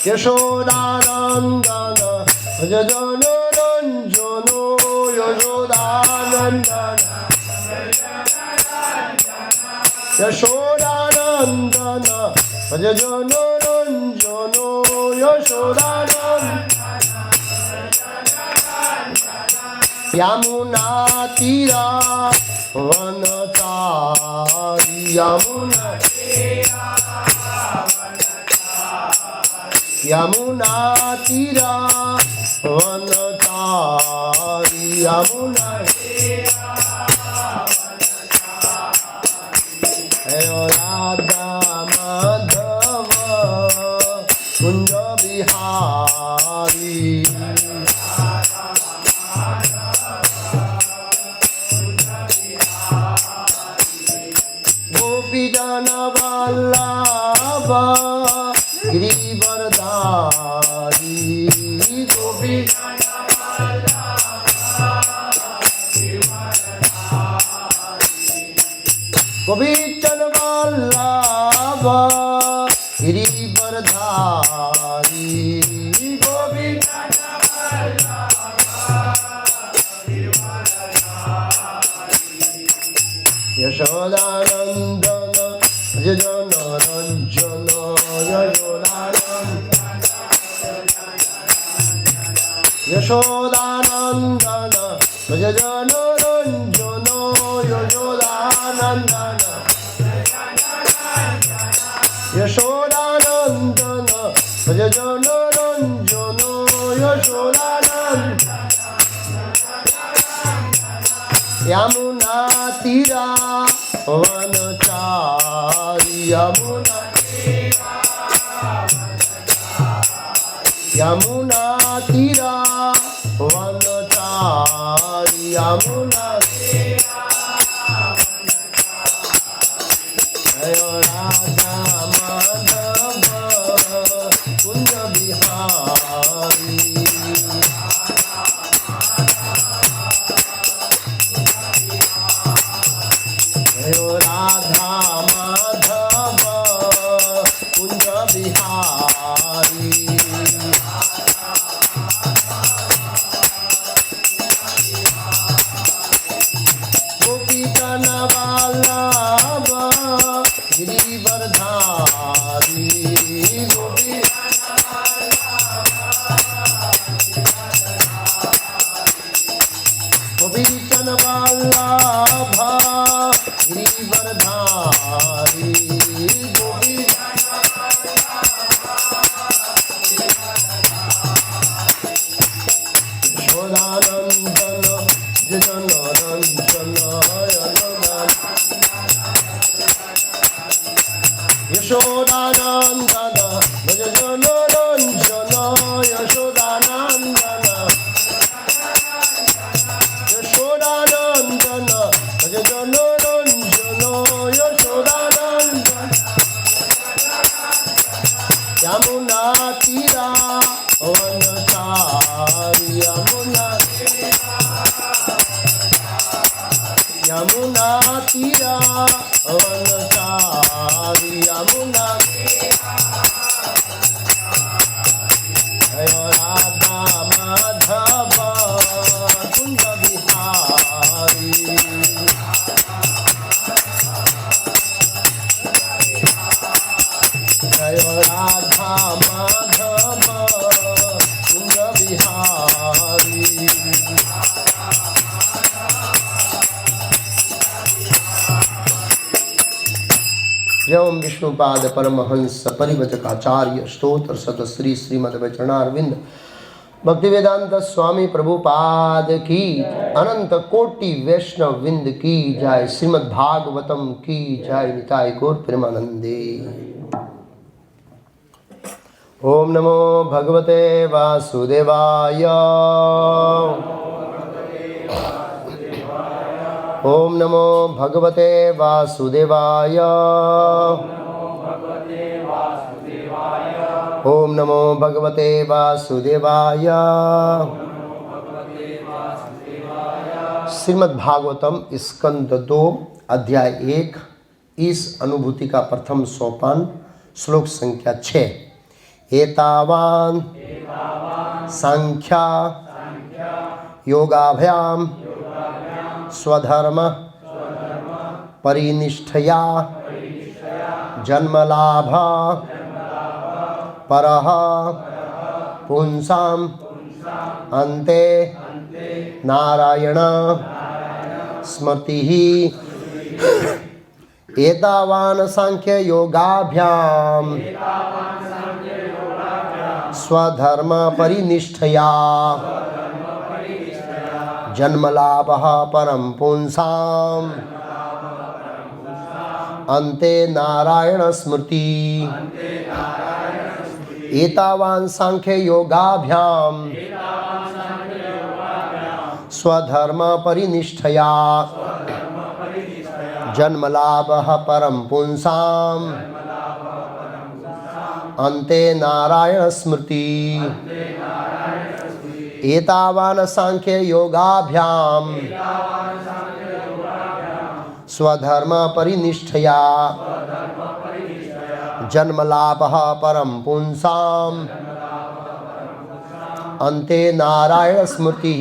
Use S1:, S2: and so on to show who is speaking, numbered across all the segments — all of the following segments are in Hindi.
S1: यशोदानन्दन भज जनरञ्जनो यशोदानन्दन यशोदानन्दन भज जनरञ्जनो यशोदानन्दन यमुनातीरा वनचारी यमुनातीरा वनचारी यमुना राधा माधव कुंज बिहारी गोपी जन वल्लभ गिरिवरधारी गोपी गोपीचन वल्लभ गिरिवरधारी गोपी यशोदानन्दन भज जनरञ्जन यशोदानन्दन भज जनरञ्जन यशोदानन्दन यशोदानन्दन भज जनरञ्जन यशोदानन्दन यमुनातीरा वनचारी यमुनातीरा वनचारी यमुना राधा माधव कुंज बिहारी राधा माधव कुंज बिहारी गोपीजन वल्लभ गिरिवरधारी गोपीजन वल्लभ गिरिवरधारी यशोदानन्दन जनरञ्जन यशोदानन्दन भज जनरञ्जन यशोदानन्दन यशोदानन्दन भज जनरञ्जन यशोदानन्दन यमुनातीरा वनचारी यमुनातीरा वनचारी यमुना राधा माधव कुंज बिहारी राधा माधव कुंज बिहारी एवं विष्णुपाद परमहंस परिवचकाचार्य स्तोत्र सत श्री श्रीमद वचनारविंद भक्तिवेदांत स्वामी प्रभुपाद की अनंत कोटि वैष्णव विंद की जय। श्रीमद् भागवतम की जय। निताय गौर प्रेमानंदे। ओम नमो भगवते वासुदेवाय। ओम नमो भगवते वासुदेवाय। ओम नमो भगवते वासुदेवाय। श्रीमद् भागवतम स्कंद 2 अध्याय 1 इस अनुभूति का प्रथम सोपान श्लोक संख्या 6। एतावान् सांख्या योगाभ्याम स्वधर्म परिनिष्ठया जन्मलाभ परः पुंसाम् अन्ते नारायण स्मृतिः एतावान् सांख्य योगाभ्याम स्वधर्म परिनिष्ठया जन्मलाभः परं पुंसाम् अन्ते नारायण स्मृति एतावान् सांख्य योगाभ्याम स्वधर्म परिनिष्ठया जन्मलाभः परं पुंसाम् अन्ते नारायण स्मृति एतावान् सांख्य योगाभ्याम स्वधर्म परिनिष्ठया जन्मलाभः परं पुंसाम् अन्ते नारायण स्मृति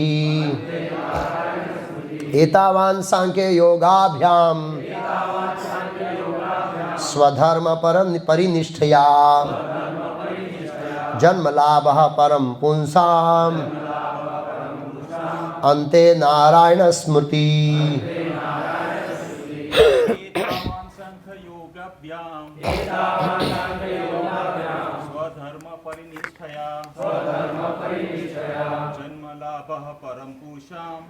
S1: एतावान् सांख्य योगाभ्याम स्वधर्म परिनिष्ठया जन्मलाभः परं पुंसाम् अन्ते नारायण स्मृति
S2: स्वधर्म परिनिष्ठया जन्मलाभः परं पुंसाम्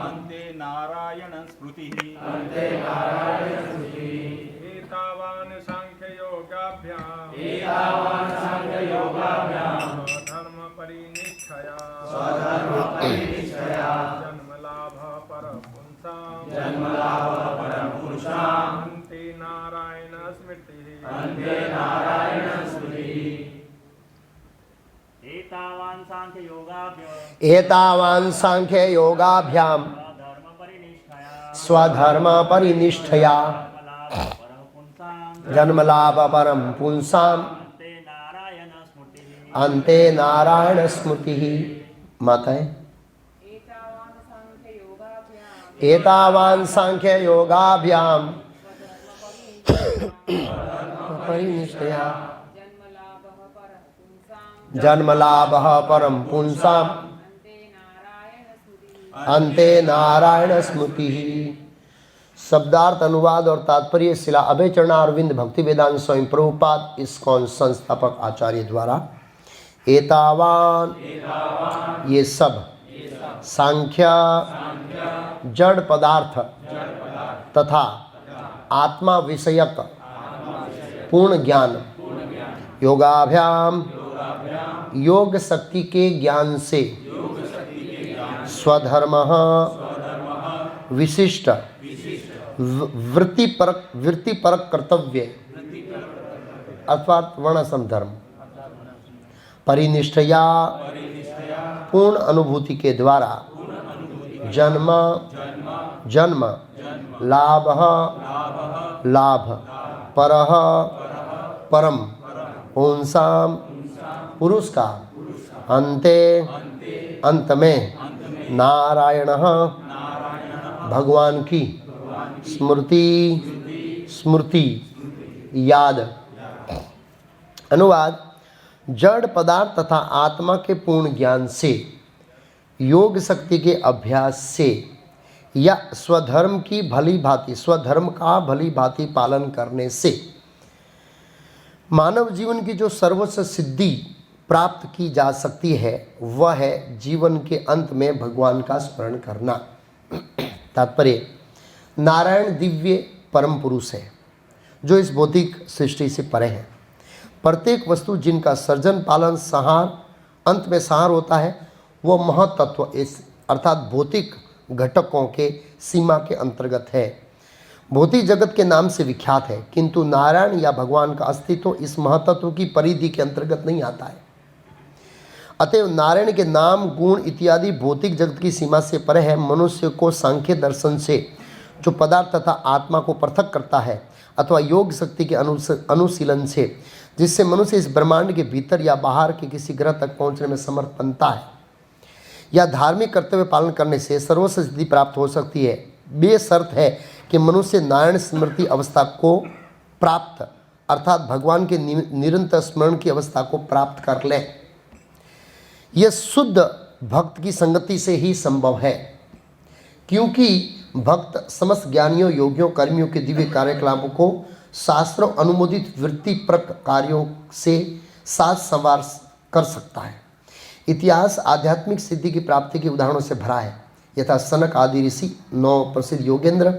S2: अन्ते नारायण स्मृतिः एतावान् सांख्ययोगाभ्याम् स्वधर्म परिनिष्ठया जन्मलाभः परं पुंसाम् अन्ते नारायण स्मृतिः
S1: एतावान् सांख्य योगाभ्याम स्वधर्म परिनिष्ठया जन्मलाभ परं पुंसाम् अन्ते नारायण स्मृति माता है एतावान् सांख्य योगाभ्याम परिनिष्ठया जन्मलाभः परं पुंसाम् अन्ते नारायण स्मृति। शब्दार्थ अनुवाद और तात्पर्य शिला अभय चरणारविंद भक्ति वेदांत स्वामी प्रभुपाद इस्कॉन संस्थापक आचार्य द्वारा एतावान ये सब सांख्य जड़ पदार्थ तथा आत्मा विषयक पूर्ण ज्ञान योगाभ्याम योग शक्ति के ज्ञान से स्वधर्म विशिष्ट वृत्तिपरक कर्तव्य अर्थात वर्णाश्रम धर्म परिनिष्ठया पूर्ण अनुभूति के द्वारा जन्म लाभ परः परम पुंसाम पुरुष का अंत में नारायण भगवान की स्मृति याद। अनुवाद जड़ पदार्थ तथा आत्मा के पूर्ण ज्ञान से योग शक्ति के अभ्यास से या स्वधर्म का भली भांति पालन करने से मानव जीवन की जो सर्वोच्च सिद्धि प्राप्त की जा सकती है वह है जीवन के अंत में भगवान का स्मरण करना। तात्पर्य नारायण दिव्य परम पुरुष है जो इस भौतिक सृष्टि से परे है। प्रत्येक वस्तु जिनका सर्जन पालन संहार अंत में संहार होता है वह महतत्व इस अर्थात भौतिक घटकों के सीमा के अंतर्गत है, भौतिक जगत के नाम से विख्यात है, किंतु नारायण या भगवान का अस्तित्व इस महतत्व की परिधि के अंतर्गत नहीं आता है। अतएव नारायण के नाम गुण इत्यादि भौतिक जगत की सीमा से परे है। मनुष्य को सांख्य दर्शन से जो पदार्थ तथा आत्मा को पृथक करता है अथवा योग शक्ति के अनुशीलन से जिससे मनुष्य इस ब्रह्मांड के भीतर या बाहर के किसी ग्रह तक पहुंचने में समर्थ बनता है, या धार्मिक कर्तव्य पालन करने से सर्वस्व सिद्धि प्राप्त हो सकती है। बेशर्त है कि मनुष्य नारायण स्मृति अवस्था को प्राप्त अर्थात भगवान के निरंतर स्मरण की अवस्था को प्राप्त कर ले। यह शुद्ध भक्त की संगति से ही संभव है, क्योंकि भक्त समस्त ज्ञानियों, योगियों, कर्मियों के दिव्य कार्यकलापों को शास्त्रों अनुमोदित वृत्तिपरक कार्यों से साथ संवार कर सकता है। इतिहास आध्यात्मिक सिद्धि की प्राप्ति के उदाहरणों से भरा है, यथा सनक आदि ऋषि, 9 प्रसिद्ध योगेंद्र,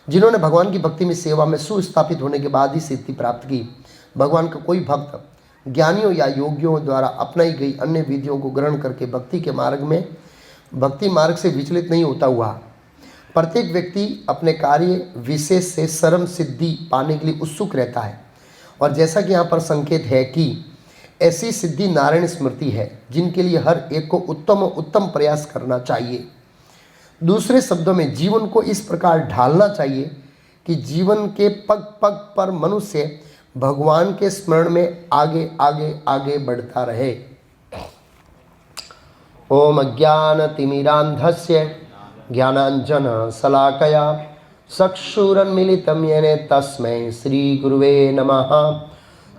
S1: जिन्होंने भगवान की भक्ति में सेवा में सुस्थापित होने के बाद ही सिद्धि प्राप्त की। भगवान का कोई भक्त ज्ञानियों या योगियों द्वारा अपनाई गई अन्य विधियों को ग्रहण करके भक्ति मार्ग से विचलित नहीं होता हुआ। प्रत्येक व्यक्ति अपने कार्य विशेष से परम सिद्धि पाने के लिए उत्सुक रहता है, और जैसा कि यहाँ पर संकेत है कि ऐसी सिद्धि नारायण स्मृति है, जिनके लिए हर एक को उत्तम प्रयास करना चाहिए। दूसरे शब्दों में जीवन को इस प्रकार ढालना चाहिए कि जीवन के पग पग पर मनुष्य भगवान के स्मरण में आगे आगे आगे बढ़ता रहे। ओम अज्ञानतिमिरान्धस्य ज्ञानाञ्जनशलाकया चक्षुरुन्मीलितं येन तस्मै श्रीगुरुवे नमः।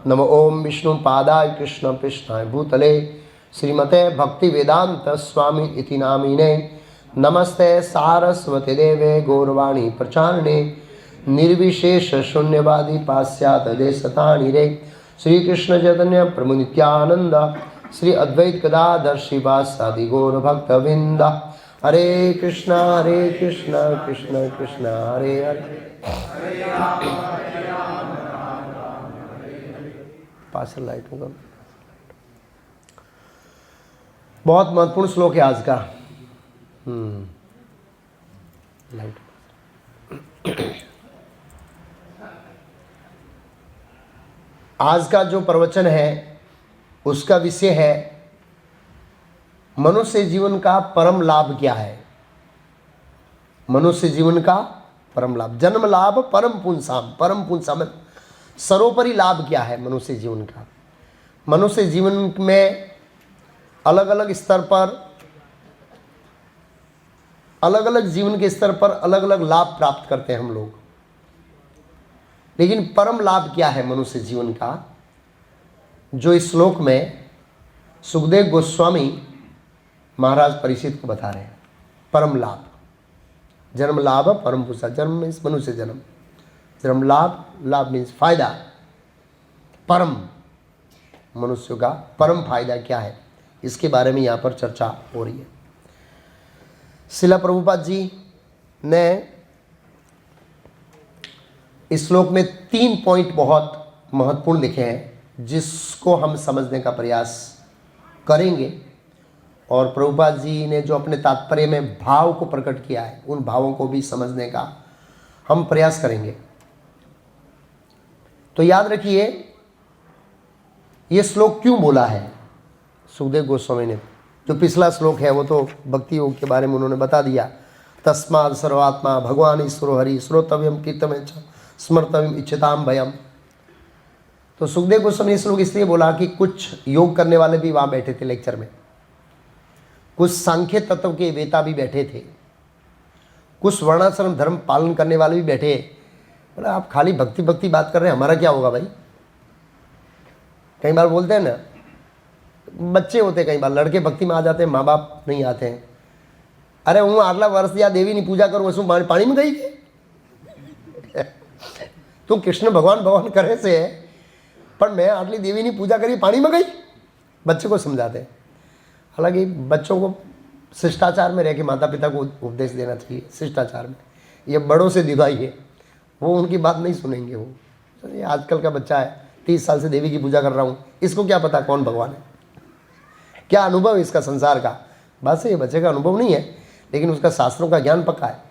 S1: नमो ओम विष्णुपादाय कृष्णपृष्ठाय भूतले श्रीमते भक्तिवेदांत स्वामी इति नामिने। नमस्ते सारस्वती देवे गौरवाणी प्रचारिणे निर्विशेष शून्यवादी पाश्चात्य देशतारिणे। श्री कृष्ण चैतन्य प्रभु नित्यानंद श्री अद्वैत गदाधर श्रीवासादि गौर भक्तवृंद। हरे कृष्णा कृष्ण कृष्ण हरे हरे। पार्सल लाइट होगा। बहुत महत्वपूर्ण श्लोक है आज का। लाइट आज का जो प्रवचन है उसका विषय है मनुष्य जीवन का परम लाभ क्या है। मनुष्य जीवन का परम लाभ, जन्म लाभ परम पुंसाम सर्वोपरि लाभ क्या है मनुष्य जीवन का। मनुष्य जीवन में अलग अलग स्तर पर, अलग अलग जीवन के स्तर पर अलग अलग लाभ प्राप्त करते हैं हम लोग, लेकिन परम लाभ क्या है मनुष्य जीवन का, जो इस श्लोक में सुखदेव गोस्वामी महाराज परीक्षित को बता रहे हैं। परम लाभ, जन्म लाभ परम पुरुषा, जन्म मीन्स मनुष्य जन्म, जन्म लाभ, लाभ मीन्स फायदा। परम, मनुष्य का परम फायदा क्या है, इसके बारे में यहाँ पर चर्चा हो रही है। शिला प्रभुपाद जी ने इस श्लोक में 3 पॉइंट बहुत महत्वपूर्ण लिखे हैं, जिसको हम समझने का प्रयास करेंगे। और प्रभुपाद जी ने जो अपने तात्पर्य में भाव को प्रकट किया है, उन भावों को भी समझने का हम प्रयास करेंगे। तो याद रखिए, ये श्लोक क्यों बोला है सुखदेव गोस्वामी ने। जो पिछला श्लोक है वो तो भक्ति योग के बारे में उन्होंने बता दिया। तस्माद् सर्वात्मा भगवान ईश्वरो हरि श्रोतव्यम कीर्तव्यम च स्मर्तव्यम इच्छताम भयम। तो सुखदेव गोस्वामी ने श्लोक इसलिए बोला कि कुछ योग करने वाले भी वहाँ बैठे थे लेक्चर में, कुछ सांख्य तत्व के वेता भी बैठे थे, कुछ वर्णाश्रम धर्म पालन करने वाले भी बैठे। बोला आप खाली भक्ति भक्ति बात कर रहे हैं, हमारा क्या होगा भाई। कई बार बोलते हैं ना, बच्चे होते कई बार, लड़के भक्ति में आ जाते हैं, माँ बाप नहीं आते हैं। अरे हूँ आटला वर्ष या देवी नहीं पूजा करूँ, उसमें पानी में गई तू कृष्ण भगवान भगवान करे से है, पर मैं आटली देवी नहीं पूजा करी, पानी में गई। बच्चे को समझाते हैं। हालांकि बच्चों को शिष्टाचार में रह के माता पिता को उपदेश देना चाहिए, शिष्टाचार में। ये बड़ों से दिवाई है, वो उनकी बात नहीं सुनेंगे। वो ये आजकल का बच्चा है, 30 साल से देवी की पूजा कर रहा हूँ, इसको क्या पता कौन भगवान है, क्या अनुभव है इसका संसार का। बस ये बच्चे का अनुभव नहीं है, लेकिन उसका शास्त्रों का ज्ञान पक्का है।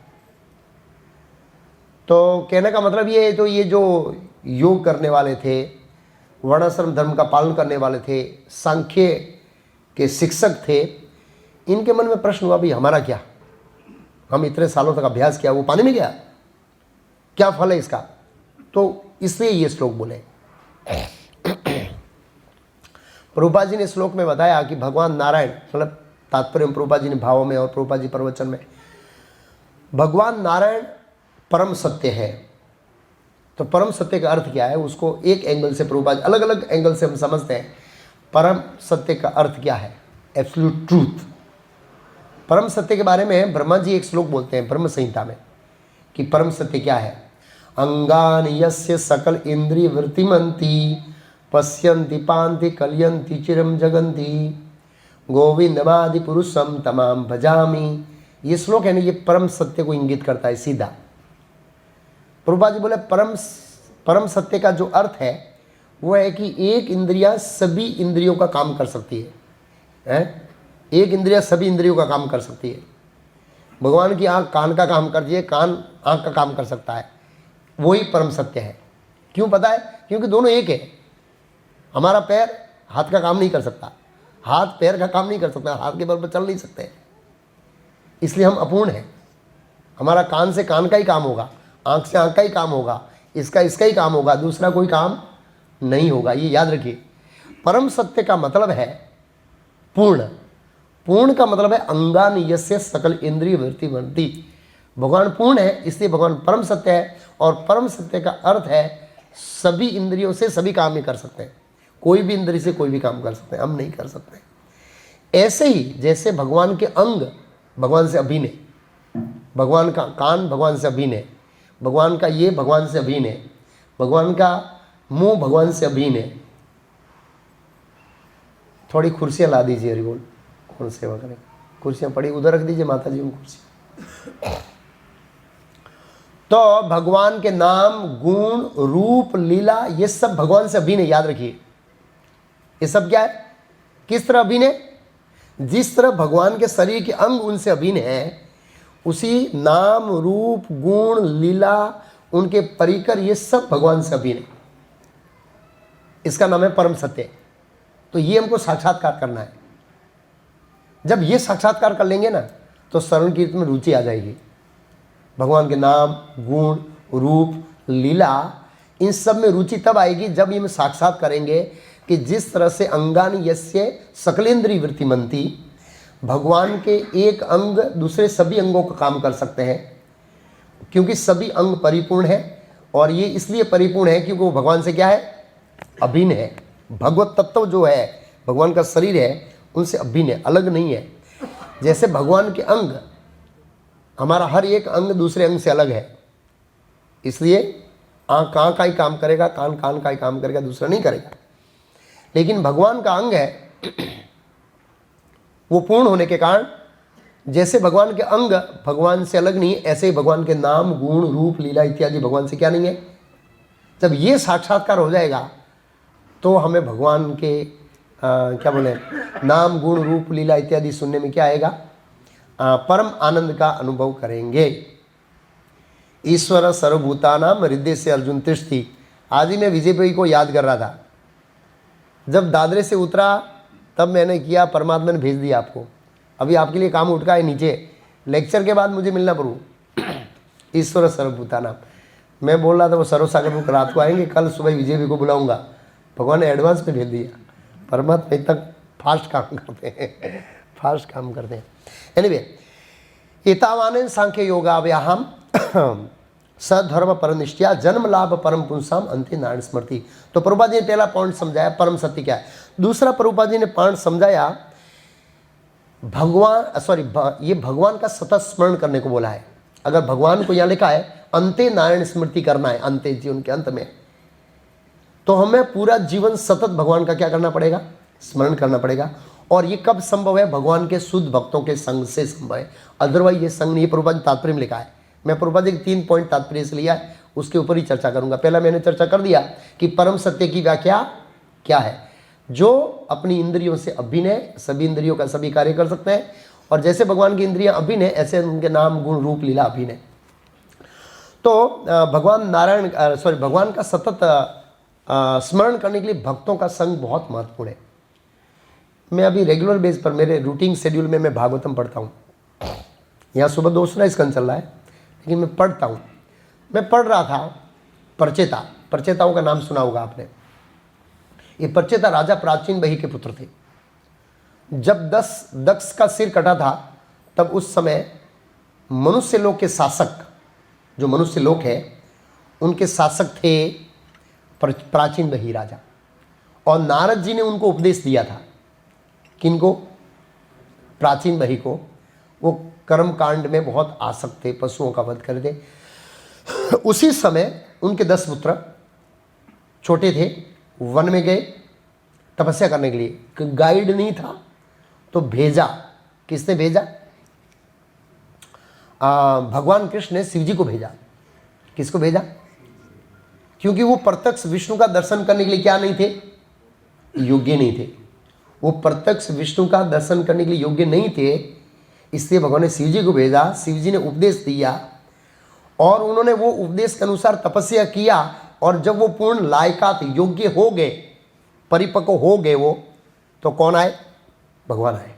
S1: तो कहने का मतलब ये है, तो ये जो योग करने वाले थे, वर्णाश्रम धर्म का पालन करने वाले थे, सांख्य के शिक्षक थे, इनके मन में प्रश्न हुआ भाई हमारा क्या, हम इतने सालों तक अभ्यास किया, वो पानी में गया, क्या फल है इसका। तो इसलिए ये श्लोक बोले। प्रभुपाद जी ने श्लोक में बताया कि भगवान नारायण, मतलब तात्पर्य प्रभुपाद जी ने भावों में और प्रभुपाद जी प्रवचन में, भगवान नारायण परम सत्य है। तो परम सत्य का अर्थ क्या है, उसको एक एंगल से प्रभुपाद, अलग अलग एंगल से हम समझते हैं परम सत्य का अर्थ क्या है, एब्सोल्यूट ट्रूथ। परम सत्य के बारे में ब्रह्मा जी एक श्लोक बोलते हैं ब्रह्म संहिता में कि परम सत्य क्या है। अंगानि यस्य सकल इंद्रिय वृत्तिमंती पश्यन्ति पान्ति कलयन्ति चिरम जगन्ति गोविंदमादि पुरुषम तमाम भजामि। ये श्लोक है ना, ये परम सत्य को इंगित करता है सीधा। प्रभुपाद जी बोले परम सत्य का जो अर्थ है वो है कि एक इंद्रिया सभी इंद्रियों का काम कर सकती है, एक इंद्रिया सभी इंद्रियों का काम कर सकती है। भगवान की आंख कान का काम करती है, कान आंख का काम कर सकता है, वही परम सत्य है। क्यों पता है? क्योंकि दोनों एक है। हमारा पैर हाथ का काम नहीं कर सकता, हाथ पैर का काम नहीं कर सकता, हाथ के बल पर चल नहीं सकते, इसलिए हम अपूर्ण हैं। हमारा कान से कान का ही काम होगा, आंख से आंख का ही काम होगा, इसका ही काम होगा, दूसरा कोई काम नहीं होगा। ये याद रखिए। परम सत्य का मतलब है पूर्ण। पूर्ण का मतलब है अंगानि यस्य सकल इंद्रिय वृत्ति बनती। भगवान पूर्ण है, इसलिए भगवान परम सत्य है। और परम सत्य का अर्थ है सभी इंद्रियों से सभी काम ही कर सकते हैं, कोई भी इंद्रिय से कोई भी काम कर सकते हैं, हम नहीं कर सकते। ऐसे ही जैसे भगवान के अंग भगवान से अभिन्न है, भगवान का कान भगवान से अभिन्न है, भगवान का ये भगवान से अभिन्न है, भगवान का मुंह भगवान से अभिन्न है। थोड़ी कुर्सियाँ ला दीजिए, हरिबोल, कौन सेवा करें, कुर्सियाँ पड़ी उधर रख दीजिए माता जी, उन कुर्सी। तो भगवान के नाम गुण रूप लीला ये सब भगवान से अभिन्न है, याद रखिए। ये सब क्या है, किस तरह अभिन्न है? जिस तरह भगवान के शरीर के अंग उनसे अभिन्न है, उसी नाम रूप गुण लीला उनके परिकर ये सब भगवान से अभिन्न है। इसका नाम है परम सत्य। तो ये हमको साक्षात्कार करना है। जब ये साक्षात्कार कर लेंगे ना तो श्रवण कीर्तन में रुचि आ जाएगी। भगवान के नाम गुण रूप लीला इन सब में रुचि तब आएगी जब ये हम साक्षात करेंगे कि जिस तरह से अंगानि यस्य सकलेंद्रिय वृत्तिमंती, भगवान के एक अंग दूसरे सभी अंगों का काम कर सकते हैं, क्योंकि सभी अंग परिपूर्ण है। और ये इसलिए परिपूर्ण है क्योंकि वो भगवान से क्या है, अभिन्न है। भगवत तत्व जो है, भगवान का शरीर है, उनसे अभिन्न है, अलग नहीं है। जैसे भगवान के अंग, हमारा हर एक अंग दूसरे अंग से अलग है, इसलिए आँख कान का ही काम करेगा, कान कान का ही काम करेगा, दूसरा नहीं करेगा। लेकिन भगवान का अंग है वो पूर्ण होने के कारण, जैसे भगवान के अंग भगवान से अलग नहीं है, ऐसे ही भगवान के नाम गुण रूप लीला इत्यादि भगवान से क्या नहीं है। जब ये साक्षात्कार हो जाएगा तो हमें भगवान के क्या बोले, नाम गुण रूप लीला इत्यादि सुनने में क्या आएगा, परम आनंद का अनुभव करेंगे। ईश्वर सर्वभूतानाम हृदय से अर्जुन तिष्ठति। आज ही मैं विजय भाई को याद कर रहा था, जब दादरे से उतरा तब मैंने किया, परमात्मा ने भेज दिया आपको। अभी आपके लिए काम उठका है नीचे, लेक्चर के बाद मुझे मिलना पड़ू। ईश्वर सर्वभूतानाम, मैं बोल रहा था वो सर्वसागर बुक रात को आएंगे, कल सुबह विजय भाई को बुलाऊंगा। भगवान ने एडवांस में भेज दिया। परमात्मा इतना फास्ट काम करते हैं, फास्ट काम करते हैं। एनीवे, एतावान सांख्य योगाव्याहम सधर्म परनिष्ठया जन्म लाभ परम पुंसाम अंते नारायण स्मृति। तो प्रभुपाद जी ने पहला पॉइंट समझाया परम सत्य क्या है। दूसरा प्रभुपाद जी ने पॉइंट समझाया ये भगवान का सतत स्मरण करने को बोला है। अगर भगवान को यहाँ लिखा है अंते नारायण स्मृति करना है, अंते जीवन के अंत में, तो हमें पूरा जीवन सतत भगवान का क्या करना पड़ेगा, स्मरण करना पड़ेगा। और ये कब संभव है, भगवान के शुद्ध भक्तों के संग से संभव है, अदरवाइज ये संग नहीं। प्रभुपाद जी तात्पर्य में लिखा है। मैं प्रभुपाद जी के 3 पॉइंट तात्पर्य से लिया है, उसके ऊपर ही चर्चा करूंगा। पहला मैंने चर्चा कर दिया कि परम सत्य की व्याख्या क्या है, जो अपनी इंद्रियों से अभिन्न है, सभी इंद्रियों का सभी कार्य कर सकते हैं, और जैसे भगवान की इंद्रियां अभिन्न है ऐसे उनके नाम गुण रूप लीला अभिन्न है। तो भगवान का सतत स्मरण करने के लिए भक्तों का संग बहुत महत्वपूर्ण है। मैं अभी रेगुलर बेस पर मेरे रूटीन शेड्यूल में मैं भागवतम पढ़ता हूँ। यहाँ सुबह दूसरा स्कंद चल रहा है, लेकिन मैं पढ़ता हूँ। मैं पढ़ रहा था परचेताओं का नाम सुना होगा आपने। ये प्रचेता राजा प्राचीन बही के पुत्र थे। जब दक्ष का सिर कटा था तब उस समय मनुष्य लोक के शासक, जो मनुष्य लोक है उनके शासक थे प्राचीन बही राजा, और नारद जी ने उनको उपदेश दिया था। किनको? प्राचीन बही को। वो कर्म कांड में बहुत आसक्त थे, पशुओं का वध कर थे। उसी समय उनके 10 पुत्र छोटे थे, वन में गए तपस्या करने के लिए। गाइड नहीं था तो भेजा, किसने भेजा? भगवान कृष्ण ने शिव जी को भेजा। किसको भेजा? क्योंकि वो प्रत्यक्ष विष्णु का दर्शन करने के लिए क्या नहीं थे? योग्य नहीं थे। वो प्रत्यक्ष विष्णु का दर्शन करने के लिए योग्य नहीं थे, इसलिए भगवान ने शिव जी को भेजा। शिव जी ने उपदेश दिया और उन्होंने वो उपदेश के अनुसार तपस्या किया, और जब वो पूर्ण लायकात योग्य हो गए, परिपक्व हो गए वो, तो कौन आए? भगवान आए।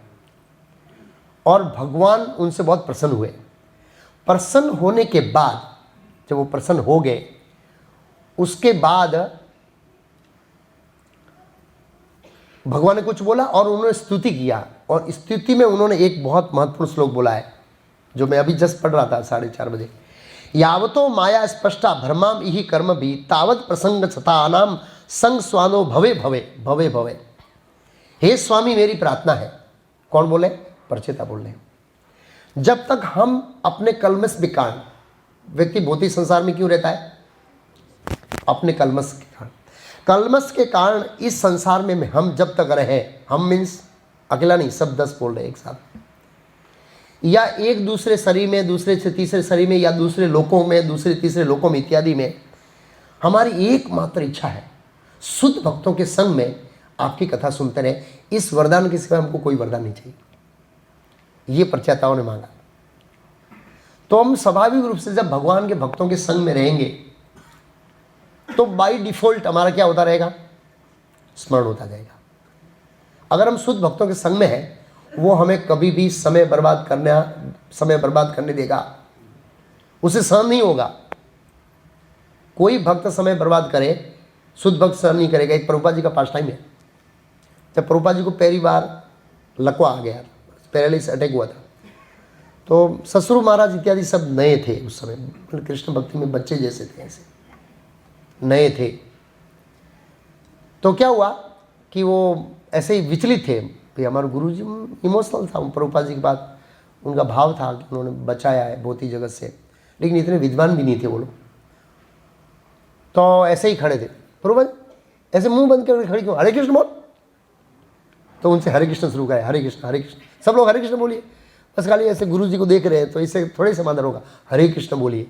S1: और भगवान उनसे बहुत प्रसन्न हुए। प्रसन्न होने के बाद, जब वो प्रसन्न हो गए, उसके बाद भगवान ने कुछ बोला और उन्होंने स्तुति किया, और स्तुति में उन्होंने एक बहुत महत्वपूर्ण श्लोक बोला है, जो मैं अभी जस्ट पढ़ रहा था 4:30 बजे। यावतो माया स्पष्टा भ्रमाम इहि कर्म भी तावत प्रसंग छतानाम संग स्वानो भवे भवे भवे भवे। हे स्वामी, मेरी प्रार्थना है। कौन बोले? प्रचेता बोल रहे हैं। जब तक हम अपने कलमश विकार, व्यक्ति भौतिक संसार में क्यों रहता है? अपने कलमश के कारण। कलमश के कारण इस संसार में हम जब तक रहे, हम मीन्स अकेला नहीं, सब 10 बोल रहे हैं एक साथ, या एक दूसरे शरीर में, दूसरे से तीसरे शरीर में, या दूसरे लोकों में, दूसरे तीसरे लोकों में इत्यादि में, हमारी एकमात्र इच्छा है शुद्ध भक्तों के संग में आपकी कथा सुनते रहे। इस वरदान के सिवा हमको कोई वरदान नहीं चाहिए। ये प्रचेताओं ने मांगा। तो हम स्वाभाविक रूप से जब भगवान के भक्तों के संग में रहेंगे तो बाय डिफॉल्ट हमारा क्या होता रहेगा? स्मरण होता जाएगा। अगर हम शुद्ध भक्तों के संग में हैं, वो हमें कभी भी समय बर्बाद करने देगा, उसे सहन नहीं होगा। कोई भक्त समय बर्बाद करे, शुद्ध भक्त सहन नहीं करेगा। एक प्रभुपाद जी का पास टाइम है। जब प्रभुपाद जी को पहली बार लकवा आ गया, पैरालिसिस अटैक हुआ था, तो ससुर महाराज इत्यादि सब नए थे उस समय, कृष्ण भक्ति में बच्चे जैसे थे, ऐसे नए थे। तो क्या हुआ कि वो ऐसे ही विचलित थे। हमारे गुरु जी इमोशनल था प्रभुपाद जी के बाद, उनका भाव था कि उन्होंने बचाया है भौतिक जगत से, लेकिन इतने विद्वान भी नहीं थे वो लोग। तो ऐसे ही खड़े थे। प्रभुपाद ऐसे मुंह बंद करके खड़े क्यों? हरे कृष्ण बोल। तो उनसे हरे कृष्ण शुरू करें, हरे कृष्ण हरे कृष्ण, सब लोग हरे कृष्ण बोलिए। बस खाली ऐसे गुरु जी को देख रहे हैं तो इससे थोड़े समाधान होगा, हरे कृष्ण बोलिए।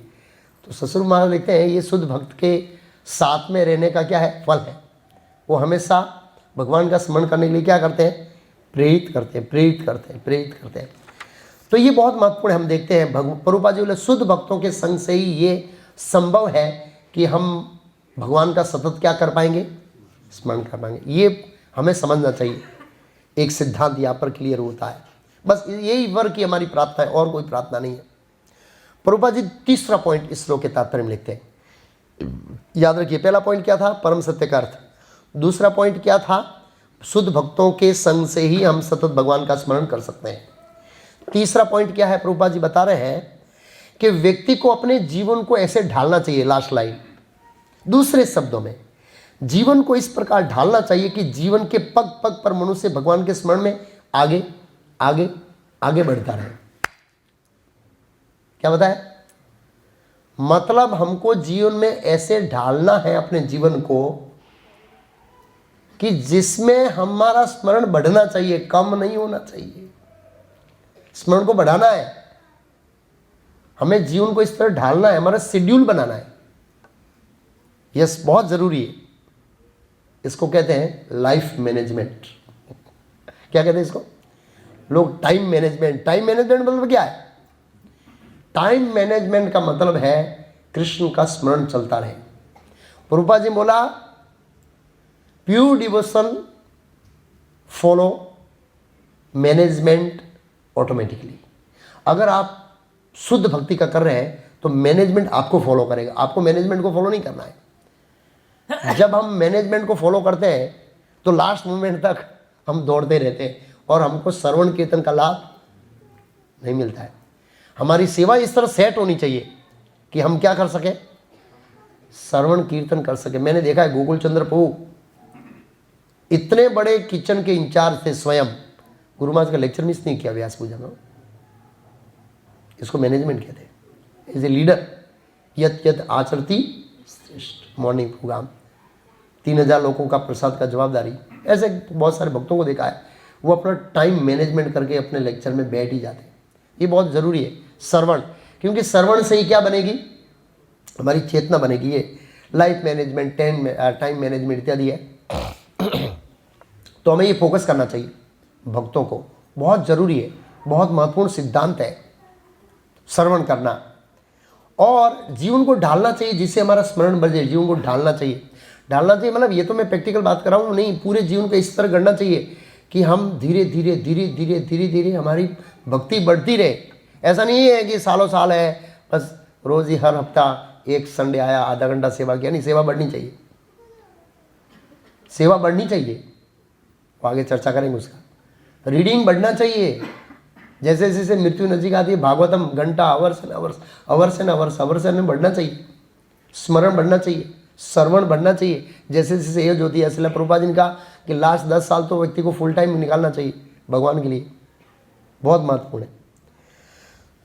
S1: तो ससुर महाराज लिखते हैं, ये शुद्ध भक्त के साथ में रहने का क्या है? फल है। वो हमेशा भगवान का स्मरण करने के लिए क्या करते हैं? प्रेरित करते हैं। तो ये बहुत महत्वपूर्ण हम देखते हैं। प्रभुपाद जी बोले शुद्ध भक्तों के संग से ही ये संभव है कि हम भगवान का सतत क्या कर पाएंगे? स्मरण कर पाएंगे। ये हमें समझना चाहिए। एक सिद्धांत यहाँ पर क्लियर होता है। बस यही वर की हमारी प्रार्थना है, और कोई प्रार्थना नहीं है। प्रभुपाद जी तीसरा पॉइंट इस श्लोक के तात्पर्य में लिखते हैं। याद रखिए, पहला पॉइंट क्या था? परम सत्य का अर्थ। दूसरा पॉइंट क्या था? शुद्ध भक्तों के संग से ही हम सतत भगवान का स्मरण कर सकते हैं। तीसरा पॉइंट क्या है? प्रभुपाद जी बता रहे हैं कि व्यक्ति को अपने जीवन को ऐसे ढालना चाहिए। लास्ट लाइन, दूसरे शब्दों में जीवन को इस प्रकार ढालना चाहिए कि जीवन के पग पग पर मनुष्य भगवान के स्मरण में आगे आगे आगे बढ़ता रहे। क्या बताया? मतलब हमको जीवन में ऐसे ढालना है अपने जीवन को कि जिसमें हमारा स्मरण बढ़ना चाहिए, कम नहीं होना चाहिए। स्मरण को बढ़ाना है, हमें जीवन को इस तरह ढालना है, हमारा शेड्यूल बनाना है। यस, बहुत जरूरी है। इसको कहते हैं लाइफ मैनेजमेंट। क्या कहते हैं इसको? लोग टाइम मैनेजमेंट। टाइम मैनेजमेंट मतलब क्या है? टाइम मैनेजमेंट का मतलब है कृष्ण का स्मरण चलता रहे। प्रभुपाद जी बोला, pure devotion follow management automatically. अगर आप शुद्ध भक्ति का कर रहे हैं तो मैनेजमेंट आपको फॉलो करेगा, आपको मैनेजमेंट को फॉलो नहीं करना है। जब हम मैनेजमेंट को फॉलो करते हैं तो लास्ट मोमेंट तक हम दौड़ते रहते हैं और हमको श्रवण कीर्तन का लाभ नहीं मिलता है। हमारी सेवा इस तरह सेट होनी चाहिए कि हम क्या कर सके, श्रवण कीर्तन कर सके। मैंने देखा है गोकुल चंद्र प्रभु इतने बड़े किचन के इंचार्ज थे, स्वयं गुरु महाराज का लेक्चर मिस नहीं किया व्यास पूजा में। इसको मैनेजमेंट कहते हैं। एज ए लीडर यत यत आचरती श्रेष्ठ। मॉर्निंग प्रोग्राम 3000 लोगों का प्रसाद का जवाबदारी। ऐसे बहुत सारे भक्तों को देखा है, वो अपना टाइम मैनेजमेंट करके अपने लेक्चर में बैठ ही जाते हैं। ये बहुत ज़रूरी है श्रवण, क्योंकि श्रवण से ही क्या बनेगी, हमारी चेतना बनेगी। ये लाइफ मैनेजमेंट, टाइम मैनेजमेंट इत्यादि है। तो हमें ये फोकस करना चाहिए भक्तों को, बहुत ज़रूरी है, बहुत महत्वपूर्ण सिद्धांत है श्रवण करना। और जीवन को ढालना चाहिए जिससे हमारा स्मरण बढ़े। जीवन को ढालना चाहिए मतलब ये तो मैं प्रैक्टिकल बात कर रहा हूँ, नहीं, पूरे जीवन को इस तरह गढ़ना चाहिए कि हम धीरे धीरे धीरे धीरे धीरे धीरे हमारी भक्ति बढ़ती रहे। ऐसा नहीं है कि सालों साल है बस रोज़ ही हर हफ्ता एक संडे आया आधा घंटा सेवा किया। नहीं, सेवा बढ़नी चाहिए, सेवा बढ़नी चाहिए। आगे चर्चा करेंगे उसका। रीडिंग बढ़ना चाहिए, जैसे जैसे मृत्यु नजीक आती है भागवतम घंटा अवर्स एंड बढ़ना चाहिए। स्मरण बढ़ना चाहिए, श्रवण बढ़ना चाहिए। जैसे जैसे एज होती है, इसलिए प्रभुपाद जी ने कहा कि लास्ट 10 साल तो व्यक्ति को फुल टाइम निकालना चाहिए भगवान के लिए, बहुत महत्वपूर्ण है।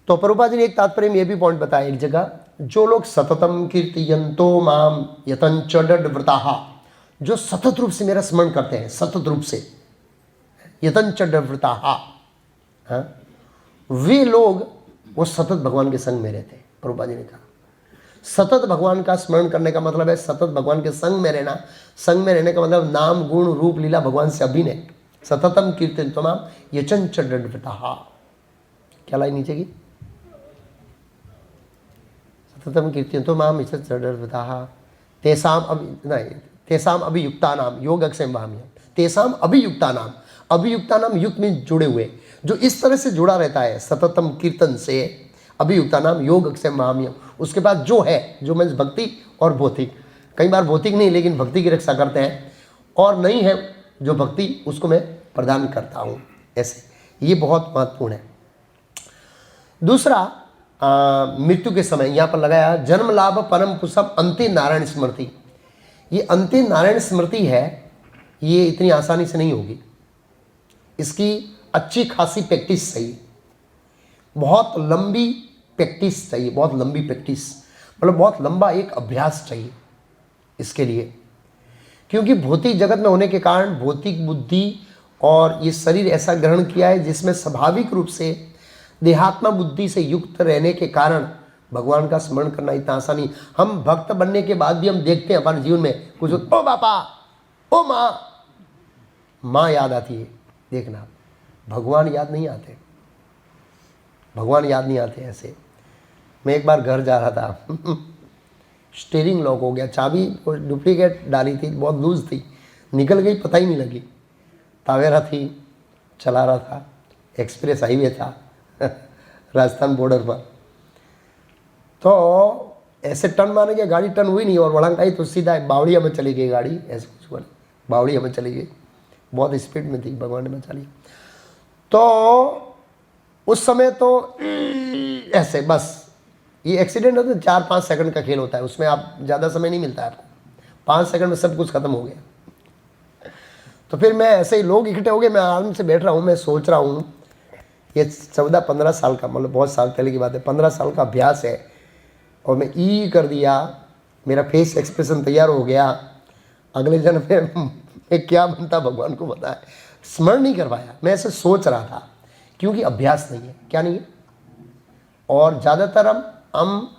S1: तो प्रभुपाद जी ने एक तात्पर्य में यह भी पॉइंट बताया एक जगह, जो लोग सततम कीर्तयन्तो माम यतंच व्रताहा, जो सतत रूप से मेरा स्मरण करते हैं, सतत रूप से यतंच व्रताहा, वे लोग वो सतत भगवान के संग में रहते हैं। प्रभुपाद जी ने कहा सतत भगवान का स्मरण करने का मतलब है सतत भगवान के संग में रहना। संग में रहने का मतलब नाम गुण रूप लीला भगवान से अभिनय। सततम कीर्तन तमाम यचंच व्रताहा। क्या लाइन नीचे की, सततम कीर्तन तो माम यचंच व्रताहा तेसाम अभियुक्ता नाम योग अक्षय भाम्य। तेसाम अभियुक्ता नाम युक्त में जुड़े हुए, जो इस तरह से जुड़ा रहता है सततम कीर्तन से, अभियुक्ता नाम योग अक्षय भाम्य। उसके बाद जो है, जो मीन्स भक्ति और भौतिक, कई बार भौतिक नहीं लेकिन भक्ति की रक्षा करते हैं, और नहीं है जो भक्ति उसको मैं प्रदान करता हूँ। ऐसे ये बहुत महत्वपूर्ण है। दूसरा मृत्यु के समय यहाँ पर लगाया जन्म लाभ परम कुशम अंत्य नारायण स्मृति। ये अंत्य नारायण स्मृति है, ये इतनी आसानी से नहीं होगी, इसकी अच्छी खासी प्रैक्टिस चाहिए, बहुत लंबी प्रैक्टिस चाहिए, बहुत लंबी प्रैक्टिस मतलब बहुत लंबा एक अभ्यास चाहिए इसके लिए। क्योंकि भौतिक जगत में होने के कारण भौतिक बुद्धि और ये शरीर ऐसा ग्रहण किया है जिसमें स्वाभाविक रूप से देहात्मा बुद्धि से युक्त रहने के कारण भगवान का स्मरण करना इतना आसान नहीं। हम भक्त बनने के बाद भी हम देखते हैं हमारे जीवन में कुछ ओ बापा, ओ माँ याद आती है। देखना, भगवान याद नहीं आते, भगवान याद नहीं आते। ऐसे मैं एक बार घर जा रहा था स्टीयरिंग लॉक हो गया, चाबी डुप्लीकेट डाली थी, बहुत लूज थी, निकल गई, पता ही नहीं लगी। तावेरा थी, चला रहा था, एक्सप्रेस हाईवे था राजस्थान बॉर्डर पर। तो ऐसे टर्न मारने गया, गाड़ी टर्न हुई नहीं और वड़ंग आई तो सीधा बावड़िया में चली गई गाड़ी। ऐसे कुछ बोले, बावड़िया में चली गई, बहुत स्पीड में थी, भगवान ने बचा लिया। तो उस समय तो ऐसे बस ये एक्सीडेंट होता है, 4-5 सेकंड का खेल होता है, उसमें आप ज़्यादा समय नहीं मिलता है आपको, 5 सेकंड में सब कुछ खत्म हो गया। तो फिर मैं ऐसे ही लोग इकट्ठे हो गए, मैं आराम से बैठ रहा हूँ, मैं सोच रहा हूँ ये 14-15 साल का, मतलब बहुत साल पहले की बात है, 15 साल का अभ्यास है, और मैं ई कर दिया, मेरा फेस एक्सप्रेशन तैयार हो गया। अगले जन्म में मैं क्या बनता भगवान को पता है, स्मरण नहीं कर पाया। मैं ऐसे सोच रहा था क्योंकि अभ्यास नहीं है, क्या नहीं है। और ज़्यादातर हम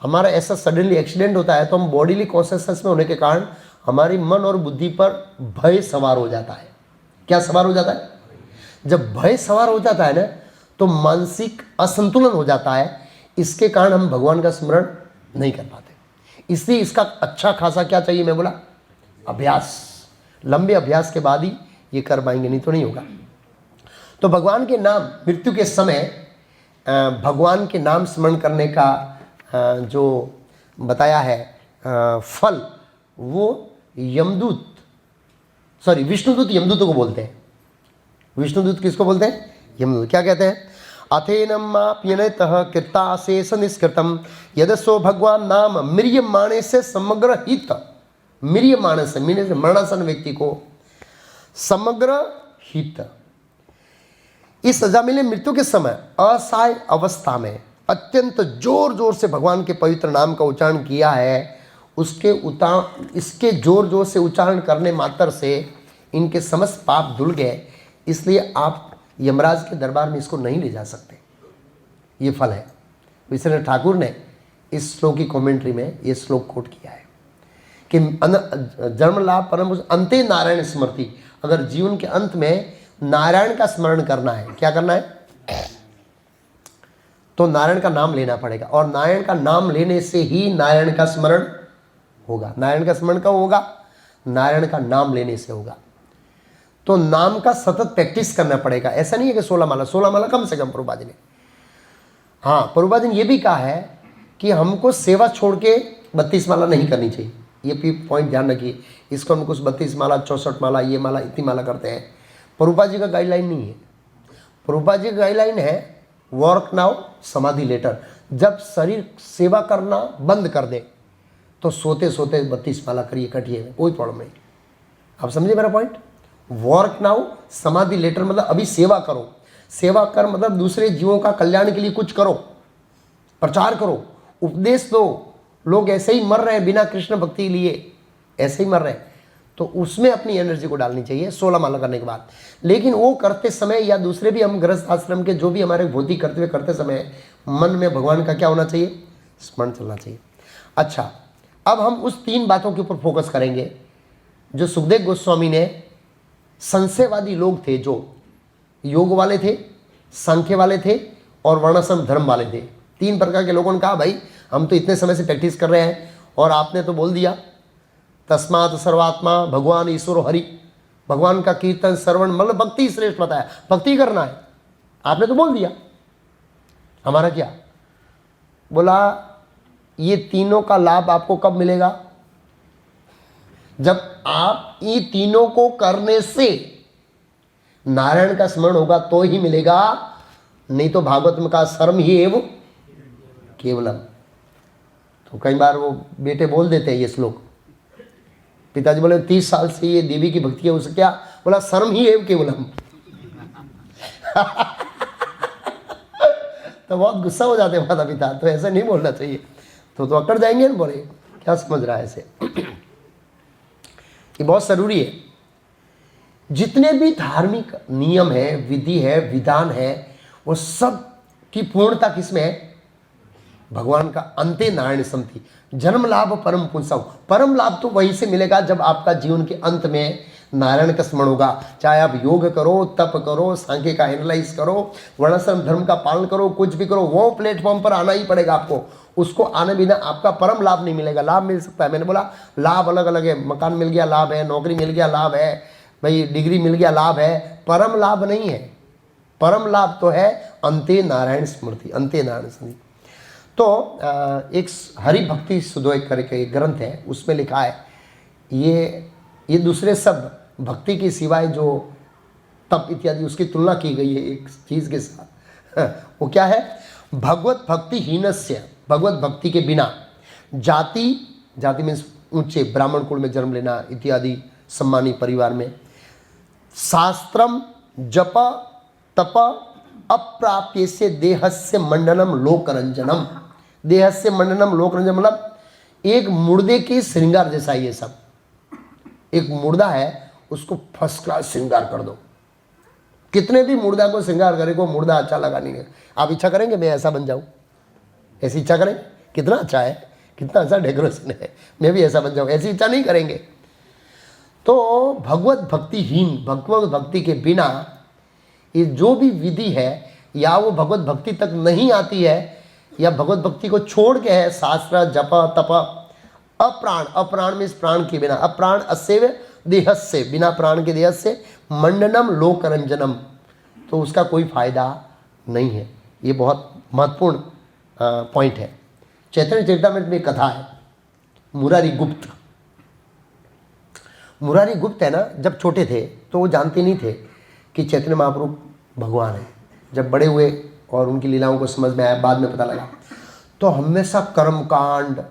S1: हमारा ऐसा सडनली एक्सीडेंट होता है तो हम बॉडीली कॉन्शियसनेस में होने के कारण हमारी मन और बुद्धि पर भय सवार हो जाता है। क्या सवार हो जाता है? जब भय सवार हो जाता है ना तो मानसिक असंतुलन हो जाता है, इसके कारण हम भगवान का स्मरण नहीं कर पाते। इसलिए इसका अच्छा खासा क्या चाहिए, मैं बोला अभ्यास, लंबे अभ्यास के बाद ही ये कर पाएंगे, नहीं तो नहीं होगा। तो भगवान के नाम मृत्यु के समय भगवान के नाम स्मरण करने का जो बताया है फल, वो यमदूत सॉरी, विष्णुदूत यमदूत को बोलते हैं। विष्णुदूत किसको बोलते हैं? यमदूत। क्या कहते हैं? अथेनमाप्यनतः कृताशेष निष्कृतम यदसो भगवान नाम म्रियमाणे से समग्र हित। म्रियमाणे से मरणासन व्यक्ति को समग्र हित। इस अजामिल ने मृत्यु के समय असहाय अवस्था में अत्यंत जोर जोर से भगवान के पवित्र नाम का उच्चारण किया है। इसके जोर जोर से उच्चारण करने मात्र से इनके समस्त पाप धुल गए। इसलिए आप यमराज के दरबार में इसको नहीं ले जा सकते। ये फल है। विश्वनाथ ठाकुर ने इस श्लोक की कमेंट्री में ये श्लोक कोट किया है कि जन्म लाभ परम अंते नारायण स्मृति। अगर जीवन के अंत में नारायण का स्मरण करना है, क्या करना है? तो नारायण का नाम लेना पड़ेगा, और नारायण का नाम लेने से ही नारायण का स्मरण होगा। नारायण का स्मरण कब होगा? नारायण का नाम लेने से होगा। तो नाम का सतत प्रैक्टिस करना पड़ेगा। ऐसा नहीं है कि 16 माला कम से कम प्रभुपाद जी ने। हाँ, प्रभुपाद जी ने यह भी कहा है कि हमको सेवा छोड़ के 32 माला नहीं करनी चाहिए। ये भी पॉइंट ध्यान रखिए। इसको हम कुछ 32 माला, 64 माला, ये माला, इतनी माला करते हैं। प्रभुपाद जी का गाइडलाइन नहीं है। प्रभुपाद जी का गाइडलाइन है वर्क नाउ समाधि लेटर। जब शरीर सेवा करना बंद कर दे तो सोते सोते 32 माला करिए, कटिए, कोई प्रॉब्लम नहीं। आप समझे मेरा पॉइंट? वर्क नाउ समाधि लेटर मतलब अभी सेवा करो। सेवा कर मतलब दूसरे जीवों का कल्याण के लिए कुछ करो, प्रचार करो, उपदेश दो। लोग ऐसे ही मर रहे हैं बिना कृष्ण भक्ति लिए, ऐसे ही मर रहे हैं। तो उसमें अपनी एनर्जी को डालनी चाहिए 16 माला करने के बाद। लेकिन वो करते समय या दूसरे भी हम गृहस्थ आश्रम के जो भी हमारे भौतिक कर्तव्य करते समय मन में भगवान का क्या होना चाहिए? स्मरण चलना चाहिए। अच्छा, अब हम उस 3 बातों के ऊपर फोकस करेंगे जो सुखदेव गोस्वामी ने संशयवादी लोग थे, जो योग वाले थे, सांख्य वाले थे और वर्णाश्रम धर्म वाले थे। 3 प्रकार के लोगों ने कहा भाई हम तो इतने समय से प्रैक्टिस कर रहे हैं और आपने तो बोल दिया तस्मात् सर्वात्मा भगवान ईश्वर हरि, भगवान का कीर्तन श्रवण मतलब भक्ति श्रेष्ठ बताया, भक्ति करना है, आपने तो बोल दिया। हमारा क्या? बोला ये तीनों का लाभ आपको कब मिलेगा? जब आप ये तीनों को करने से नारायण का स्मरण होगा तो ही मिलेगा, नहीं तो भागवत में का शर्म ही एव केवलम। तो कई बार वो बेटे बोल देते हैं ये श्लोक। पिताजी बोले 30 साल से ये देवी की भक्ति है, उसे क्या? बोला शर्म ही एव केवलम। तो बहुत गुस्सा हो जाते हैं माता पिता, तो ऐसे नहीं बोलना चाहिए। तो अकड़ जाएंगे ना, बोले क्या समझ रहा है ऐसे। ये बहुत जरूरी है। जितने भी धार्मिक नियम है, विधि है, विधान है, वो सब की पूर्णता किसमें है? भगवान का अंते नारायण समति। जन्म लाभ परम पुंसव। परम लाभ तो वहीं से मिलेगा जब आपका जीवन के अंत में नारायण का स्मरण होगा। चाहे आप योग करो, तप करो, सांख्य का एनालाइज करो, वर्णाश्रम धर्म का पालन करो, कुछ भी करो, वो प्लेटफॉर्म पर आना ही पड़ेगा आपको। उसको आने बिना आपका परम लाभ नहीं मिलेगा। लाभ मिल सकता है, मैंने बोला लाभ अलग अलग है। मकान मिल गया लाभ है, नौकरी मिल गया लाभ है, भाई डिग्री मिल गया लाभ है, परम लाभ नहीं है। परम लाभ तो है अंते नारायण स्मृति, अंते नारायण स्मृति। तो एक हरि भक्ति सुधोय करके एक ग्रंथ है, उसमें लिखा है ये दूसरे सब भक्ति के सिवाय जो तप इत्यादि उसकी तुलना की गई है एक चीज़ के साथ। वो क्या है? भगवत भक्ति हीनस्य, भगवत भक्ति के बिना जाति में ऊंचे ब्राह्मण कुल में जन्म लेना इत्यादि, सम्मानी परिवार में, शास्त्रम जप तप अप्राप्य से देहस्य मंडनम लोकरंजनम। देहस्य मंडनम लोकरंजन मतलब एक मुर्दे के श्रृंगार जैसा। ये सब एक मुर्दा है, उसको फर्स्ट क्लास श्रृंगार कर दो। कितने भी मुर्दा को श्रृंगार करे को मुर्दा अच्छा लगा नहीं है। आप इच्छा करेंगे मैं ऐसा बन जाऊं? ऐसी इच्छा करें? कितना अच्छा है, कितना अच्छा डेकोरेशन है, मैं भी ऐसा बन जाऊं, ऐसी इच्छा नहीं करेंगे। तो भगवत भक्तिहीन, भगवत भक्ति के बिना ये जो भी विधि है, या वो भगवत भक्ति तक नहीं आती है, या भगवत भक्ति को छोड़ के है, शास्त्र जप तप अप्राण, अप्राण में इस प्राण के बिना, अप्राण असेव्य देहस्य, बिना प्राण के देह से मंडनम लोकरंजनम, तो उसका कोई फायदा नहीं है। ये बहुत महत्वपूर्ण पॉइंट है। चैतन्य चरितामृत में कथा है, मुरारी गुप्त। मुरारी गुप्त है ना, जब छोटे थे तो वो जानते नहीं थे कि चैतन्य महाप्रभु भगवान है। जब बड़े हुए और उनकी लीलाओं को समझ में आया, बाद में पता लगा, तो हमेशा कर्मकांड,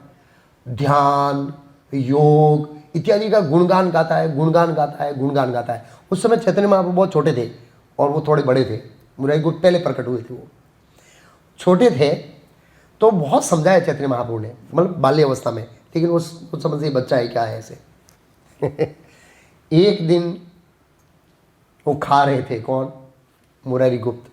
S1: ध्यान, योग इत्यादि का गुणगान गाता है, गुणगान गाता है, गुणगान गाता है। उस समय चैतन्य महाप्रभु बहुत छोटे थे और वो थोड़े बड़े थे। मुरारी गुप्त पहले प्रकट हुए थे, वो छोटे थे तो बहुत समझाया चैतन्य महाप्रभु ने, मतलब बाल्य अवस्था में, लेकिन उस समझ से बच्चा है क्या है ऐसे। एक दिन वो खा रहे थे, कौन? मुरारी गुप्त,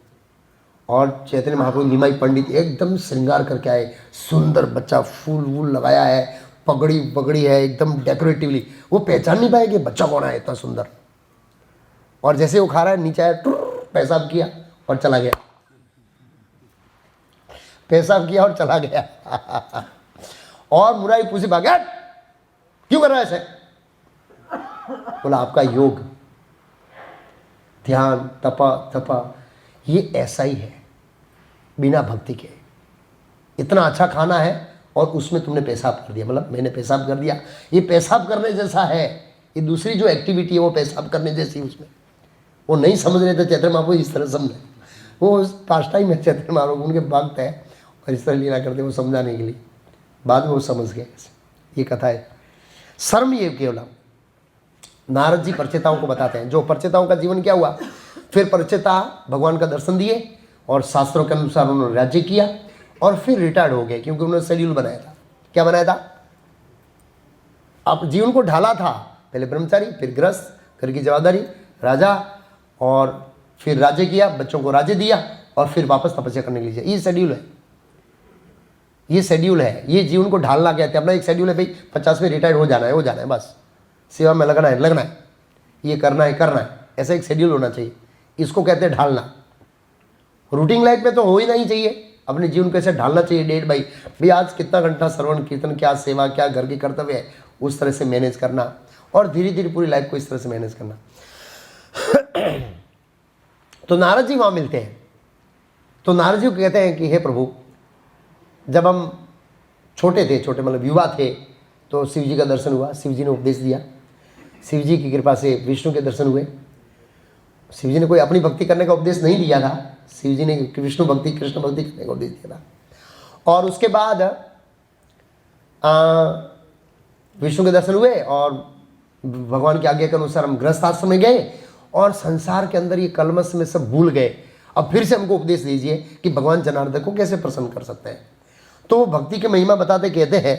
S1: और चैतन्य महाप्रभु निमाई पंडित एकदम श्रृंगार करके आए, सुंदर बच्चा, फूल वूल लगाया है, पगड़ी पगड़ी है, एकदम डेकोरेटिवली। वो पहचान नहीं पाए कि बच्चा कौन है इतना सुंदर। और जैसे वो खा रहा है, नीचे आया, पेशाब किया और चला गया, पेशाब किया और चला गया। और मुरारी पूछे, भाग्या क्यों कर रहा है ऐसे? बोला आपका योग, ध्यान, तपा ये ऐसा ही है बिना भक्ति के। इतना अच्छा खाना है और उसमें तुमने पेशाब कर दिया, मतलब मैंने पेशाब कर दिया, ये पेशाब करने जैसा है। ये दूसरी जो एक्टिविटी है वो पेशाब करने जैसी, उसमें वो नहीं समझ रहे थे। चैतन्य महाप्रभु इस तरह समझे, वो पास्ट टाइम में चैतन्य महाप्रभु उनके भक्त है और इस तरह लीला करते वो समझाने के लिए, बाद में वो समझ गए। ये कथा है। शर्म ये केवल नारद जी परचेताओं को बताते हैं, जो परचेताओं का जीवन क्या हुआ। फिर परचेता भगवान का दर्शन दिए और शास्त्रों के अनुसार उन्होंने राज्य किया और फिर रिटायर्ड हो गए, क्योंकि उन्होंने शेड्यूल बनाया था। क्या बनाया था? आप जीवन को ढाला था, पहले ब्रह्मचारी, फिर गृहस्थ, घर की जवाबदारी, राजा, और फिर राज्य किया, बच्चों को राज्य दिया और फिर वापस तपस्या करने के लिए। ये शेड्यूल है, ये शेड्यूल है, ये जीवन को ढालना कहते हैं। अपना एक शेड्यूल है, भाई 50 में रिटायर हो जाना है, बस सेवा में लगना है, ये करना है, ऐसा एक शेड्यूल होना चाहिए। इसको कहते हैं ढालना। रूटीन लाइफ में तो हो ही नहीं चाहिए, अपने जीवन को ऐसे ढालना चाहिए डेट बाई, भाई आज कितना घंटा श्रवण कीर्तन, क्या सेवा, क्या घर के कर्तव्य है, उस तरह से मैनेज करना और धीरे धीरे पूरी लाइफ को इस तरह से मैनेज करना। तो नारद जी वहाँ मिलते हैं, तो नारद जी को कहते हैं कि हे प्रभु, जब हम छोटे थे, छोटे मतलब युवा थे, तो शिव जी का दर्शन हुआ, शिव जी ने उपदेश दिया, शिव जी की कृपा से विष्णु के दर्शन हुए। शिव जी ने कोई अपनी भक्ति करने का उपदेश नहीं दिया था, शिव जी ने विष्णु भक्ति, कृष्ण भक्ति करने का उपदेश दिया था। और उसके बाद विष्णु के दर्शन हुए और भगवान की आज्ञा के अनुसार हम गृहस्थ आश्रम में गए और संसार के अंदर ये कलमश में सब भूल गए। अब फिर से हमको उपदेश दीजिए कि भगवान जनार्दन को कैसे प्रसन्न कर सकते हैं। तो वो भक्ति की महिमा बताते कहते हैं,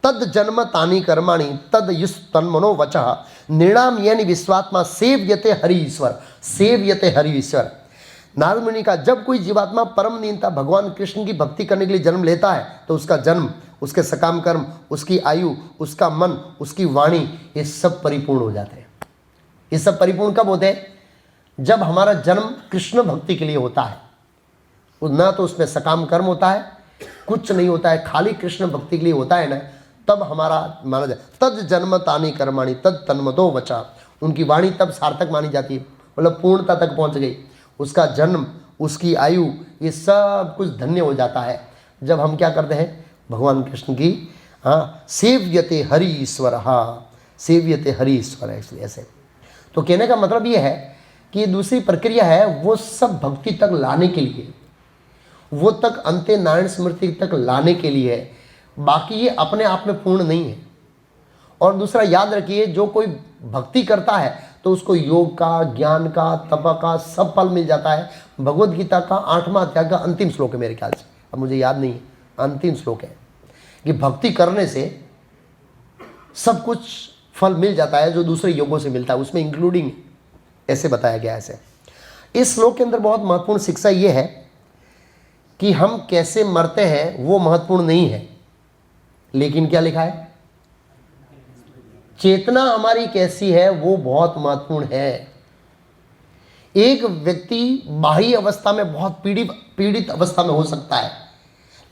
S1: तद जन्म तानी कर्माणि तद युस् तन्मनो वचः निर्णाम यानी विश्वात्मा सेव्यते हरि ईश्वर, सेव्यते हरि ईश्वर। नारद मुनि का, जब कोई जीवात्मा परम दीनता भगवान कृष्ण की भक्ति करने के लिए जन्म लेता है तो उसका जन्म, उसके सकाम कर्म, उसकी आयु, उसका मन, उसकी वाणी, ये सब परिपूर्ण हो जाते हैं। ये सब परिपूर्ण कब होते हैं? जब हमारा जन्म कृष्ण भक्ति के लिए होता है। ना तो उसमें सकाम कर्म होता है, कुछ नहीं होता है, खाली कृष्ण भक्ति के लिए होता है ना, तब हमारा माना जाए। तद जन्म तानी कर्माणि तद तन्मतो वचा, उनकी वाणी तब सार्थक मानी जाती है, मतलब पूर्णता तक पहुंच गई। उसका जन्म, उसकी आयु, ये सब कुछ धन्य हो जाता है जब हम क्या करते हैं, भगवान कृष्ण की सेव्यते हरि ईश्वर, सेव्यते हरि ईश्वर। ऐसे तो कहने का मतलब ये है कि दूसरी प्रक्रिया है, वो सब भक्ति तक लाने के लिए, वो तक अंत्य नारायण स्मृति तक लाने के लिए है, बाकी ये अपने आप में पूर्ण नहीं है। और दूसरा याद रखिए, जो कोई भक्ति करता है तो उसको योग का, ज्ञान का, तप का सब फल मिल जाता है। भगवद गीता का 8वां अध्याय का अंतिम श्लोक है मेरे ख्याल से, अब मुझे याद नहीं है, अंतिम श्लोक है कि भक्ति करने से सब कुछ फल मिल जाता है जो दूसरे योगों से मिलता है, उसमें इंक्लूडिंग, ऐसे बताया गया है। ऐसे इस श्लोक के अंदर बहुत महत्वपूर्ण शिक्षा ये है कि हम कैसे मरते हैं वो महत्वपूर्ण नहीं है, लेकिन क्या लिखा है, चेतना हमारी कैसी है वो बहुत महत्वपूर्ण है। एक व्यक्ति बाह्य अवस्था में बहुत पीड़ित अवस्था में हो सकता है,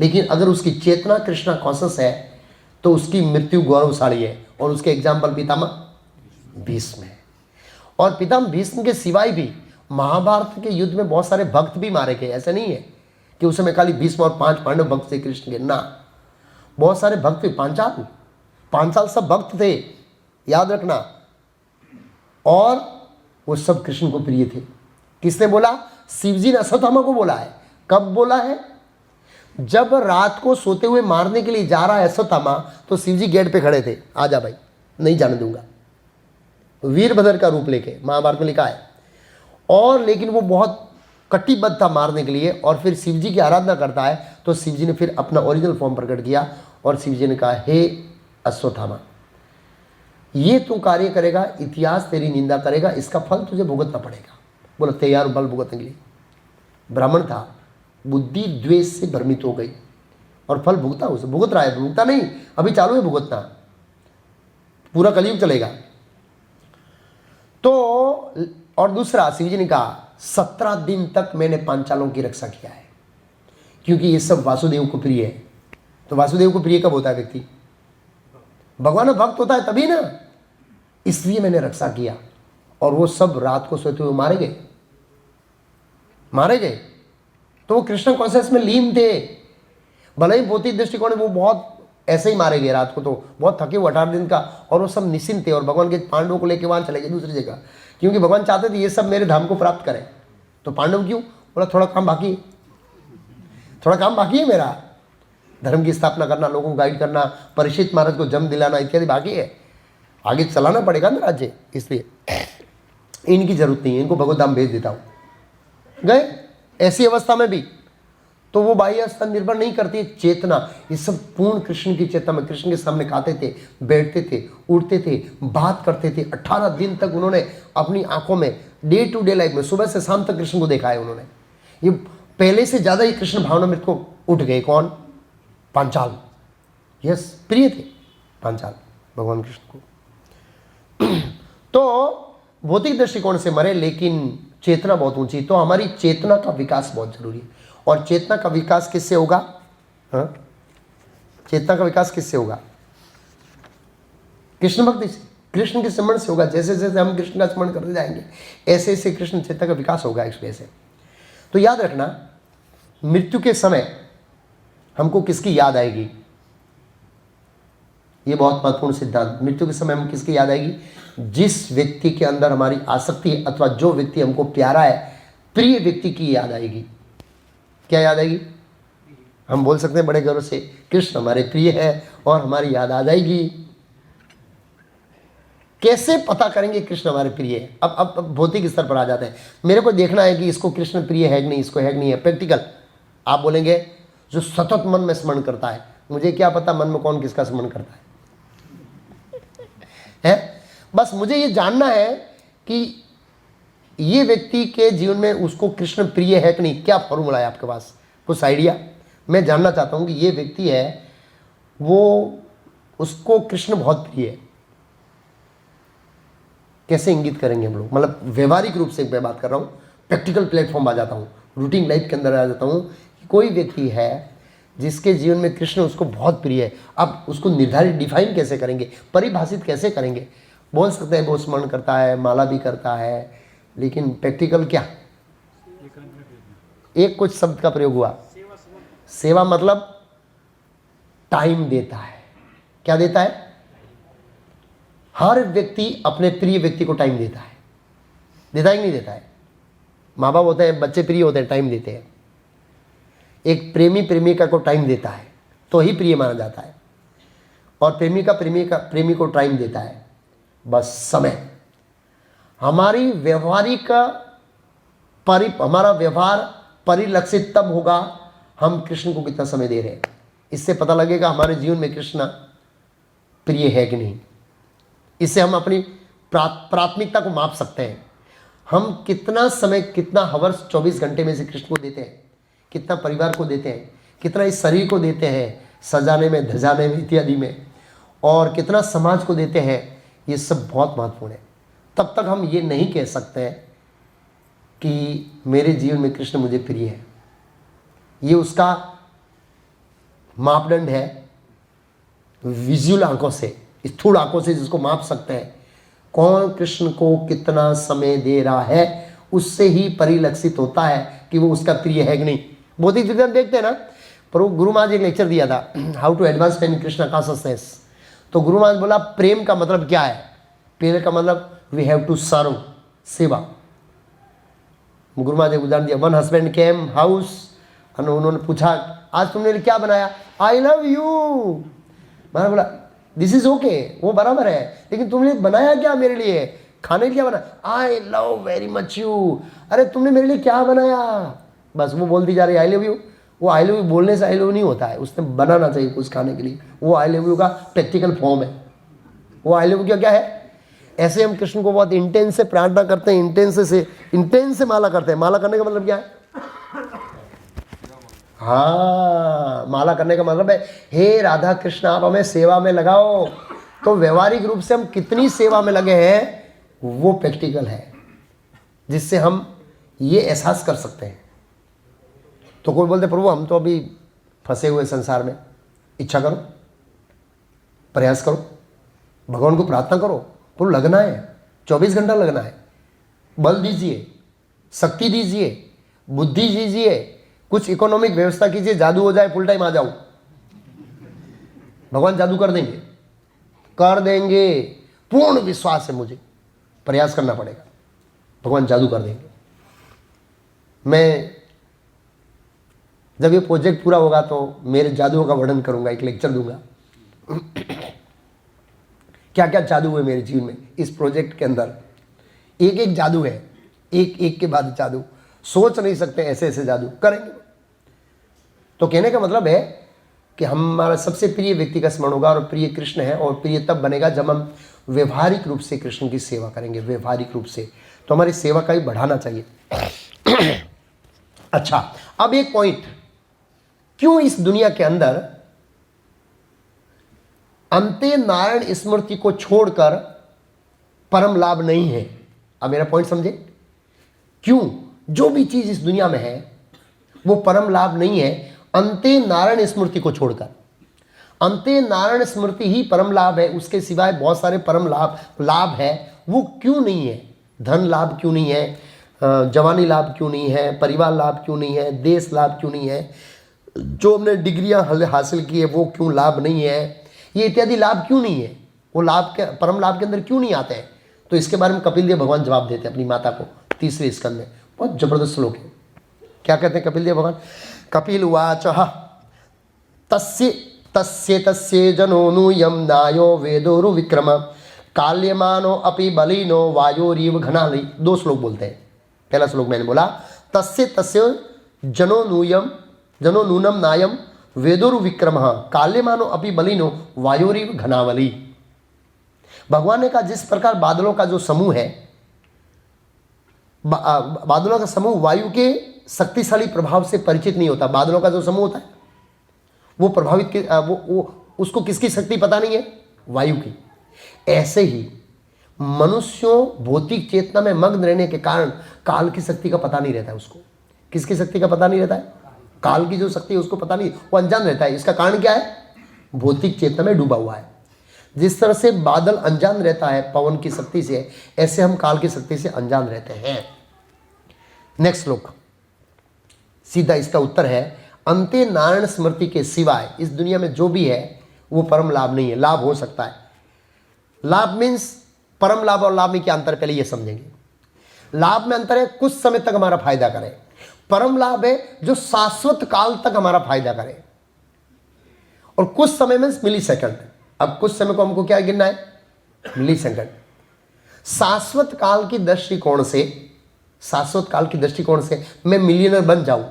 S1: लेकिन अगर उसकी चेतना कृष्णा कॉन्शस है तो उसकी मृत्यु गौरवशाली है। और उसके एग्जाम्पल पितामह भीष्म है। और पितामह भीष्म के सिवाय भी महाभारत के युद्ध में बहुत सारे भक्त भी मारे गए। ऐसा नहीं है कि उस समय खाली भीष्म और 5 पांडव भक्त थे कृष्ण के, ना, बहुत सारे भक्त थे, 5 साल सब भक्त थे, याद रखना। और वो सब कृष्ण को प्रिय थे। किसने बोला? शिव जी ने अश्वत्थामा को बोला है। कब बोला है? जब रात को सोते हुए मारने के लिए जा रहा है अश्वत्थामा, तो शिव जी गेट पे खड़े थे, आजा भाई, नहीं जाने दूंगा, वीरभद्र का रूप लेके, महाभारत में लिखा है। और लेकिन वो बहुत कटिबद्ध था मारने के लिए, और फिर शिव जी की आराधना करता है, तो शिव जी ने फिर अपना ओरिजिनल फॉर्म प्रकट किया और शिव जी ने कहा, हे अश्वत्थामा, ये तू कार्य करेगा, इतिहास तेरी निंदा करेगा, इसका फल तुझे भुगतना पड़ेगा। बोला तैयार बल भुगतने के लिए। ब्राह्मण था, बुद्धि द्वेष से भ्रमित हो गई और फल भुगता, उसे भुगत रहा है, भुगता नहीं, अभी चालू है भुगतना, पूरा कलयुग चलेगा। तो और दूसरा, शिव जी ने कहा 17 दिन तक मैंने पांचालों की रक्षा किया है, क्योंकि ये सब वासुदेव को प्रिय है। तो वासुदेव को प्रिय कब होता है व्यक्ति? भगवान भक्त होता है तभी ना, इसलिए मैंने रक्षा किया। और वो सब रात को सोते हुए मारे गए, मारे गए। तो वो कृष्ण कॉन्शियस में लीन थे। भले ही भौतिक दृष्टिकोण वो बहुत ऐसे ही मारे गए रात को, तो बहुत थके हुए 18 दिन का, और वो सब निश्चिंत थे और भगवान के पांडवों को लेके वहां चले गए दूसरी जगह, क्योंकि भगवान चाहते थे ये सब मेरे धाम को प्राप्त करें। तो पांडव क्यों? बोला थोड़ा काम बाकी है, थोड़ा काम बाकी है मेरा, धर्म की स्थापना करना, लोगों को गाइड करना, परीक्षित महाराज को जन्म दिलाना इत्यादि बाकी है, आगे चलाना पड़ेगा ना राज्य, इसलिए इनकी जरूरत नहीं है, इनको भगवत धाम भेज देता हूँ। गए ऐसी अवस्था में भी, तो वो बाह्य स्थान निर्भर नहीं करती है, चेतना, ये सब पूर्ण कृष्ण की चेतना में, कृष्ण के सामने खाते थे, बैठते थे, उठते थे, बात करते थे। 18 दिन तक उन्होंने अपनी आंखों में, डे टू डे लाइफ में, सुबह से शाम तक कृष्ण को देखा है उन्होंने। ये पहले से ज्यादा ही कृष्ण भावना में को उठ गए। कौन? पांचाल। यस, प्रिय थे पांचाल भगवान कृष्ण को। तो भौतिक दृष्टिकोण से मरे, लेकिन चेतना बहुत ऊंची। तो हमारी चेतना का विकास बहुत जरूरी है। और चेतना का विकास किससे होगा? हाँ, चेतना का विकास किससे होगा? कृष्ण भक्ति से, कृष्ण के स्मरण से होगा। जैसे जैसे हम कृष्ण का स्मरण करते जाएंगे, ऐसे ऐसे कृष्ण चेतना का विकास होगा इस वजह से। तो याद रखना, मृत्यु के समय हमको किसकी याद आएगी? ये बहुत महत्वपूर्ण सिद्धांत। मृत्यु के समय हम किसकी याद आएगी? जिस व्यक्ति के अंदर हमारी आसक्ति है, अथवा जो व्यक्ति हमको प्यारा है, प्रिय व्यक्ति की याद आएगी। क्या याद आएगी? हम बोल सकते हैं बड़े गर्व से, कृष्ण हमारे प्रिय है और हमारी याद आ जाएगी। कैसे पता करेंगे कृष्ण हमारे प्रिय है? अब भौतिक स्तर पर आ जाते हैं। मेरे को देखना है कि इसको कृष्ण प्रिय है कि नहीं, इसको है कि नहीं है। प्रैक्टिकल आप बोलेंगे जो सतत मन में स्मरण करता है। मुझे क्या पता मन में कौन किसका स्मरण करता है? बस मुझे ये जानना है कि ये व्यक्ति के जीवन में उसको कृष्ण प्रिय है कि नहीं। क्या फॉर्मूला है आपके पास? कुछ आइडिया? मैं जानना चाहता हूं कि ये व्यक्ति है, वो उसको कृष्ण बहुत प्रिय है। कैसे इंगित करेंगे हम लोग? मतलब व्यवहारिक रूप से मैं बात कर रहा हूं, प्रैक्टिकल प्लेटफॉर्म आ जाता हूं, रूटीन लाइफ के अंदर आ जाता हूं कि कोई व्यक्ति है जिसके जीवन में कृष्ण उसको बहुत प्रिय है। अब उसको निर्धारित, डिफाइन कैसे करेंगे, परिभाषित कैसे करेंगे? बोल सकते हैं वो स्मरण करता है, माला भी करता है, लेकिन प्रैक्टिकल क्या? एक कुछ शब्द का प्रयोग हुआ, सेवा, मतलब टाइम देता है। क्या देता है? हर व्यक्ति अपने प्रिय व्यक्ति को टाइम देता है। देता है कि नहीं देता है? माँ बाप होते हैं, बच्चे प्रिय होते हैं, टाइम देते हैं। एक प्रेमी प्रेमिका को टाइम देता है तो ही प्रिय माना जाता है। और प्रेमी को टाइम देता है, बस समय। हमारी व्यवहारिक हमारा व्यवहार परिलक्षित तब होगा हम कृष्ण को कितना समय दे रहे हैं। इससे पता लगेगा हमारे जीवन में कृष्ण प्रिय है कि नहीं। इससे हम अपनी प्राथमिकता को माप सकते हैं। हम कितना समय, कितना हावर्स 24 घंटे में से कृष्ण को देते हैं, कितना परिवार को देते हैं, कितना इस शरीर को देते हैं सजाने में, धजाने में इत्यादि में, और कितना समाज को देते हैं। ये सब बहुत महत्वपूर्ण है। तब तक हम ये नहीं कह सकते हैं कि मेरे जीवन में कृष्ण मुझे प्रिय है। ये उसका मापदंड है विजुअल आंखों से, स्थूल आंखों से जिसको माप सकते हैं। कौन कृष्ण को कितना समय दे रहा है, उससे ही परिलक्षित होता है कि वो उसका प्रिय है कि नहीं। भौतिक विज्ञान देखते हैं ना, पर वो गुरु महाराज एक लेक्चर दिया था, how to advance in Krishna consciousness. तो गुरु महाराज बोला प्रेम का मतलब क्या है? प्रेम का मतलब वी हैव टू सर्व, सेवा। गुरु महाराज ने उदाहरण दिया, वन हस्बैंड केम हाउस, उन्होंने पूछा आज तुमने क्या बनाया, आई लव यू। मैंने बोला दिस इज ओके, वो बराबर है, लेकिन तुमने बनाया क्या मेरे लिए, खाने क्या बनाया, I love very much you. अरे तुमने मेरे लिए क्या बनाया, बस वो बोलती जा रही आई लव यू। वो आई लव यू बोलने से आई लव नहीं होता है, उसने बनाना चाहिए कुछ खाने के लिए, वो आई लव यू का प्रैक्टिकल फॉर्म है। वो आई लव यू क्या है, ऐसे हम कृष्ण को बहुत इंटेंस से प्रार्थना करते हैं, इंटेंस से माला करते हैं। माला करने का मतलब क्या है, हाँ, माला करने का मतलब है हे राधा कृष्ण आप हमें सेवा में लगाओ। तो व्यवहारिक रूप से हम कितनी सेवा में लगे हैं वो प्रैक्टिकल है, जिससे हम ये एहसास कर सकते हैं। तो कोई बोलते प्रभु हम तो अभी फंसे हुए संसार में, इच्छा करो, प्रयास करो, भगवान को प्रार्थना करो, प्रभु लगना है, 24 घंटा लगना है, बल दीजिए, शक्ति दीजिए, बुद्धि दीजिए, कुछ इकोनॉमिक व्यवस्था कीजिए, जादू हो जाए, फुल टाइम आ जाओ, भगवान जादू कर देंगे, कर देंगे, पूर्ण विश्वास है मुझे, प्रयास करना पड़ेगा, भगवान जादू कर देंगे। मैं जब ये प्रोजेक्ट पूरा होगा तो मेरे जादुओं का वर्णन करूंगा, एक लेक्चर दूंगा क्या क्या जादू हुए मेरे जीवन में इस प्रोजेक्ट के अंदर। एक एक जादू है, एक एक के बाद जादू, सोच नहीं सकते ऐसे ऐसे जादू करेंगे। तो कहने का मतलब है कि हमारा सबसे प्रिय व्यक्ति का स्मरण होगा, और प्रिय कृष्ण है, और प्रिय तब बनेगा जब हम व्यवहारिक रूप से कृष्ण की सेवा करेंगे, व्यवहारिक रूप से। तो हमारी सेवा का भी बढ़ाना चाहिए। अच्छा, अब एक पॉइंट, क्यों इस दुनिया के अंदर अंते नारायण स्मृति को छोड़कर परम लाभ नहीं है। अब मेरा पॉइंट समझे, क्यों जो भी चीज इस दुनिया में है वो परम लाभ नहीं है अंते नारायण स्मृति को छोड़कर। अंते नारायण स्मृति ही परम लाभ है, उसके सिवाय बहुत सारे परम लाभ है, वो क्यों नहीं है। धन लाभ क्यों नहीं है, जवानी लाभ क्यों नहीं है, परिवार लाभ क्यों नहीं है, देश लाभ क्यों नहीं है, जो हमने डिग्रियां हासिल की है वो क्यों लाभ नहीं है, ये इत्यादि लाभ क्यों नहीं है, वो लाभ के परम लाभ के अंदर क्यों नहीं आते हैं। तो इसके बारे में कपिल देव भगवान जवाब देते हैं अपनी माता को, 3रे स्कंद में, बहुत जबरदस्त श्लोक है। क्या कहते हैं कपिल देव भगवान, कपिल उवाच तस्य तस्य तस्य जनोनुयम नायो वेदोरु विक्रम काल्यमानो अपि बलिनो वायोरीव घनाली। 2 श्लोक बोलते हैं। पहला श्लोक मैंने बोला तस्य तस्य जनो नूनम नायम वेदोरु विक्रम काल्यमानो अपि बलिनो वायोरीव घनावली। भगवान ने कहा जिस प्रकार बादलों का जो समूह है, बादलों का समूह वायु के शक्तिशाली प्रभाव से परिचित नहीं होता। बादलों का जो समूह होता है वो प्रभावित वो उसको किसकी शक्ति पता नहीं है, वायु की। ऐसे ही मनुष्यों भौतिक चेतना में मग्न रहने के कारण काल की शक्ति का पता नहीं रहता है उसको। किसकी शक्ति का पता नहीं रहता है, काल की जो शक्ति है उसको पता नहीं, वो अनजान रहता है। इसका कारण क्या है, भौतिक चेतना में डूबा हुआ है। जिस तरह से बादल अनजान रहता है पवन की शक्ति से, ऐसे हम काल की शक्ति से अनजान रहते हैं। नेक्स्ट श्लोक, सीधा इसका उत्तर है अंते नारायण स्मृति के सिवाय इस दुनिया में जो भी है वो परम लाभ नहीं है। लाभ हो सकता है, लाभ मीन्स परम लाभ और लाभ में क्या अंतर, पहले ये समझेंगे। लाभ में अंतर है कुछ समय तक हमारा फायदा करे, परम लाभ है जो शाश्वत काल तक हमारा फायदा करे। और कुछ समय में मिली सेकंड। अब कुछ समय को हमको क्या गिनना है, मिली सेकंड। शाश्वत काल की दृष्टिकोण से, शाश्वत काल की दृष्टिकोण से मैं मिलियनर बन जाऊं,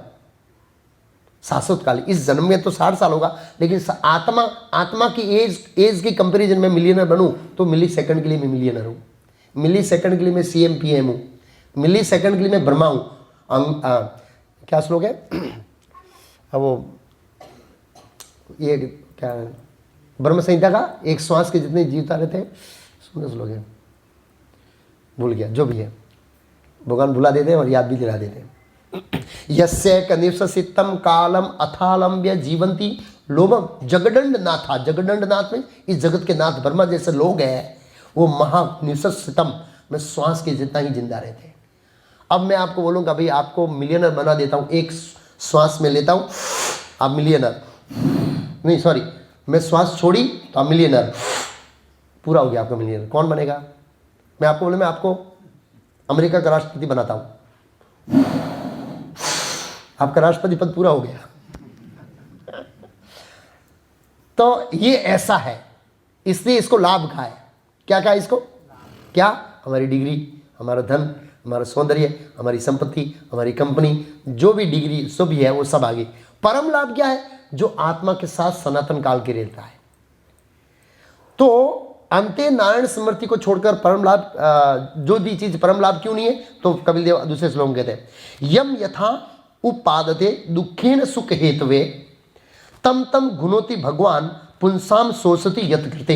S1: शाश्वत काल इस जन्म में तो 60 साल होगा, लेकिन आत्मा की एज की कंपैरिजन में मिलियनर बनूं तो मिली सेकंड के लिए मैं मिलियनर हूं, मिली सेकंड के लिए मैं CM PM हूं, मिली सेकंड के लिए मैं ब्रह्मा हूं। क्या श्लोक है अब वो, ये क्या ब्रह्म संहिता का, एक श्वास के जितने जीवता रहते हैं, सुंदर श्लोक है, भूल गया, जो भी है भगवान भुला देते हैं और याद भी दिला देते हैं। यस्य कनिवसितम कालम अथालम्ब्य जीवंती लोभम जगदंड नाथा। जगदंड नाथ में इस जगत के नाथ ब्रह्मा जैसे लोग हैं, वो महानिवसितम में श्वास के जितना ही जिंदा रहते हैं। अब मैं आपको बोलूँगा भाई आपको मिलियनर बना देता हूँ, एक श्वास में लेता हूँ आप मिलियनर, नहीं सॉरी, मैं श्वास छोड़ी तो आप मिलियनर, पूरा हो गया आपका मिलियनर। कौन बनेगा, मैं आपको बोले मैं आपको अमेरिका का राष्ट्रपति बनाता हूं, आपका राष्ट्रपति पद पूरा हो गया। तो ये ऐसा है, इसलिए इसको लाभ कहा है। क्या कहा इसको? क्या? हमारी डिग्री, हमारा धन, हमारा सौंदर्य, हमारी संपत्ति, हमारी कंपनी, जो भी डिग्री सब भी है वो सब आगे। परम लाभ क्या है? जो आत्मा के साथ सनातन काल के रहता है। तो अंते नारायण स्मृति को छोड़कर परम लाभ, जो भी चीज परम लाभ क्यों नहीं है? तो कपिल देव दूसरे श्लोक में कहते हैं, यम यथा उपादते दुखेन सुख हेतवे तम तम गुणोति भगवान पुंसाम सोसति यत कृते।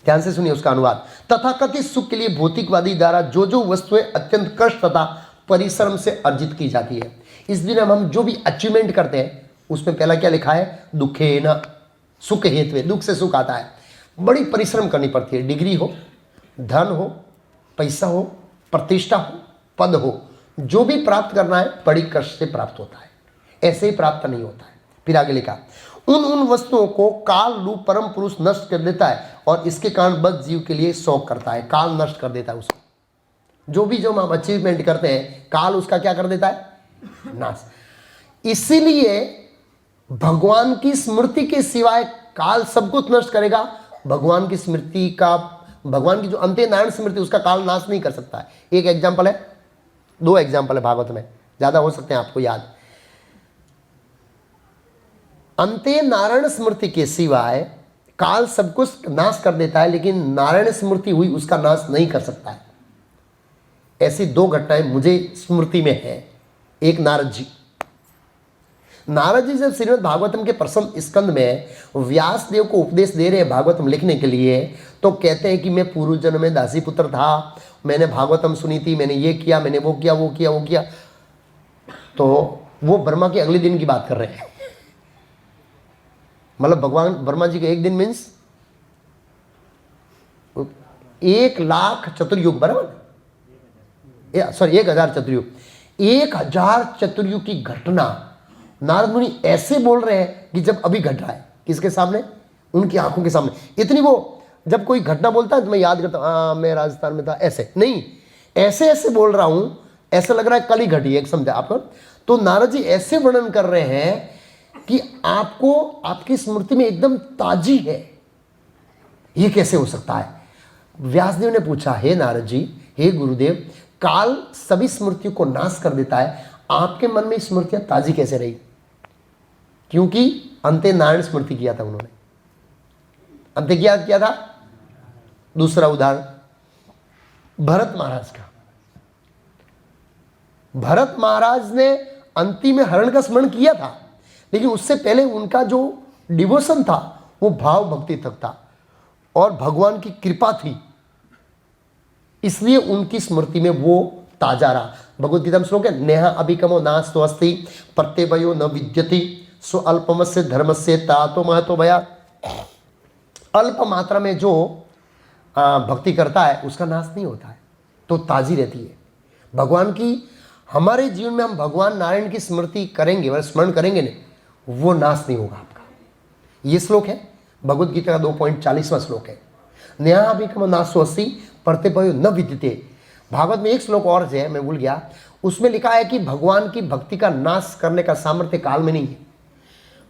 S1: ध्यान से सुनिए उसका अनुवाद। तथाकथित सुख के लिए भौतिकवादी द्वारा जो जो वस्तुएं अत्यंत कष्ट तथा परिश्रम से अर्जित की जाती है, इस दिन हम जो भी अचीवमेंट करते हैं उसमें पहला क्या लिखा है? दुखेन सुख हेतवे, दुख से सुख आता है। बड़ी परिश्रम करनी पड़ती है। डिग्री हो, धन हो, पैसा हो, प्रतिष्ठा हो, पद हो, जो भी प्राप्त करना है बड़ी कष्ट से प्राप्त होता है, ऐसे ही प्राप्त नहीं होता है। फिर आगे लिखा, उन वस्तुओं को काल रूप परम पुरुष नष्ट कर देता है और इसके कारण बद्ध जीव के लिए शोक करता है। काल नष्ट कर देता है उसको। जो भी जो हम अचीवमेंट करते हैं काल उसका क्या कर देता है? नाश। इसीलिए भगवान की स्मृति के सिवाय काल सब कुछ नष्ट करेगा। भगवान की स्मृति का, भगवान की जो अंत्य नारायण स्मृति, उसका काल नाश नहीं कर सकता है। एक एग्जाम्पल है, दो एग्जाम्पल है भागवत में, ज्यादा हो सकते हैं आपको याद। अंत्य नारायण स्मृति के सिवाय काल सब कुछ नाश कर देता है, लेकिन नारायण स्मृति हुई उसका नाश नहीं कर सकता है। ऐसी दो घटनाएं मुझे स्मृति में है। एक नारद जी जब श्रीमद् भागवतम के प्रथम स्कंद में व्यास देव को उपदेश दे रहे हैं भागवतम लिखने के लिए, तो कहते हैं कि मैं पूर्व जन्म में दासी पुत्र था, मैंने भागवतम सुनी थी, मैंने ये किया, मैंने वो किया। तो वो ब्रह्मा के अगले दिन की बात कर रहे हैं। मतलब भगवान ब्रह्मा जी के एक दिन मीन्स 1,00,000 चतुर्युग, बराबर, सॉरी 1,000 चतुर्युग। 1,000 चतुर्युग की घटना नारद मुनि ऐसे बोल रहे हैं कि जब अभी घट रहा है। किसके सामने? उनकी आंखों के सामने। इतनी वो, जब कोई घटना बोलता है तो मैं याद करता हूँ, मैं राजस्थान में था, ऐसे नहीं, ऐसे बोल रहा हूं, ऐसा लग रहा है कल ही घटी है, समझा आपको। तो नारद जी ऐसे वर्णन कर रहे हैं कि आपको आपकी स्मृति में एकदम ताजी है। ये कैसे हो सकता है? व्यासदेव ने पूछा, हे नारद जी, हे गुरुदेव, काल सभी स्मृतियों को नाश कर देता है, आपके मन में स्मृतियां ताजी कैसे रही? क्योंकि अंत्य नारायण स्मृति किया था उन्होंने। अंत्य क्या किया था? दूसरा उदाहरण भरत महाराज का। भरत महाराज ने अंतिम में हरण का स्मरण किया था, लेकिन उससे पहले उनका जो डिवोशन था वो भाव भक्ति तक था और भगवान की कृपा थी, इसलिए उनकी स्मृति में वो ताजा रहा। भगवद गीता में श्लोक है, नेहा अभिकमो नास्तो अस्ति प्रत्यवयो न विद्यति सो अल्पमस्य धर्मस्य तातो महतो भया। अल्प मात्रा में जो भक्ति करता है उसका नाश नहीं होता है, तो ताजी रहती है। भगवान की, हमारे जीवन में हम भगवान नारायण की स्मृति करेंगे, मतलब स्मरण करेंगे नहीं, वो नाश नहीं होगा आपका। ये श्लोक है भगवद गीता का 2.40वां श्लोक है। नेहा अभिकमो नास्तो अस्ति प्रत्यवयो न विद्यते। भागवत में एक श्लोक और है, मैं भूल गया, उसमें लिखा है कि भगवान की भक्ति का नाश करने का सामर्थ्य काल में नहीं है।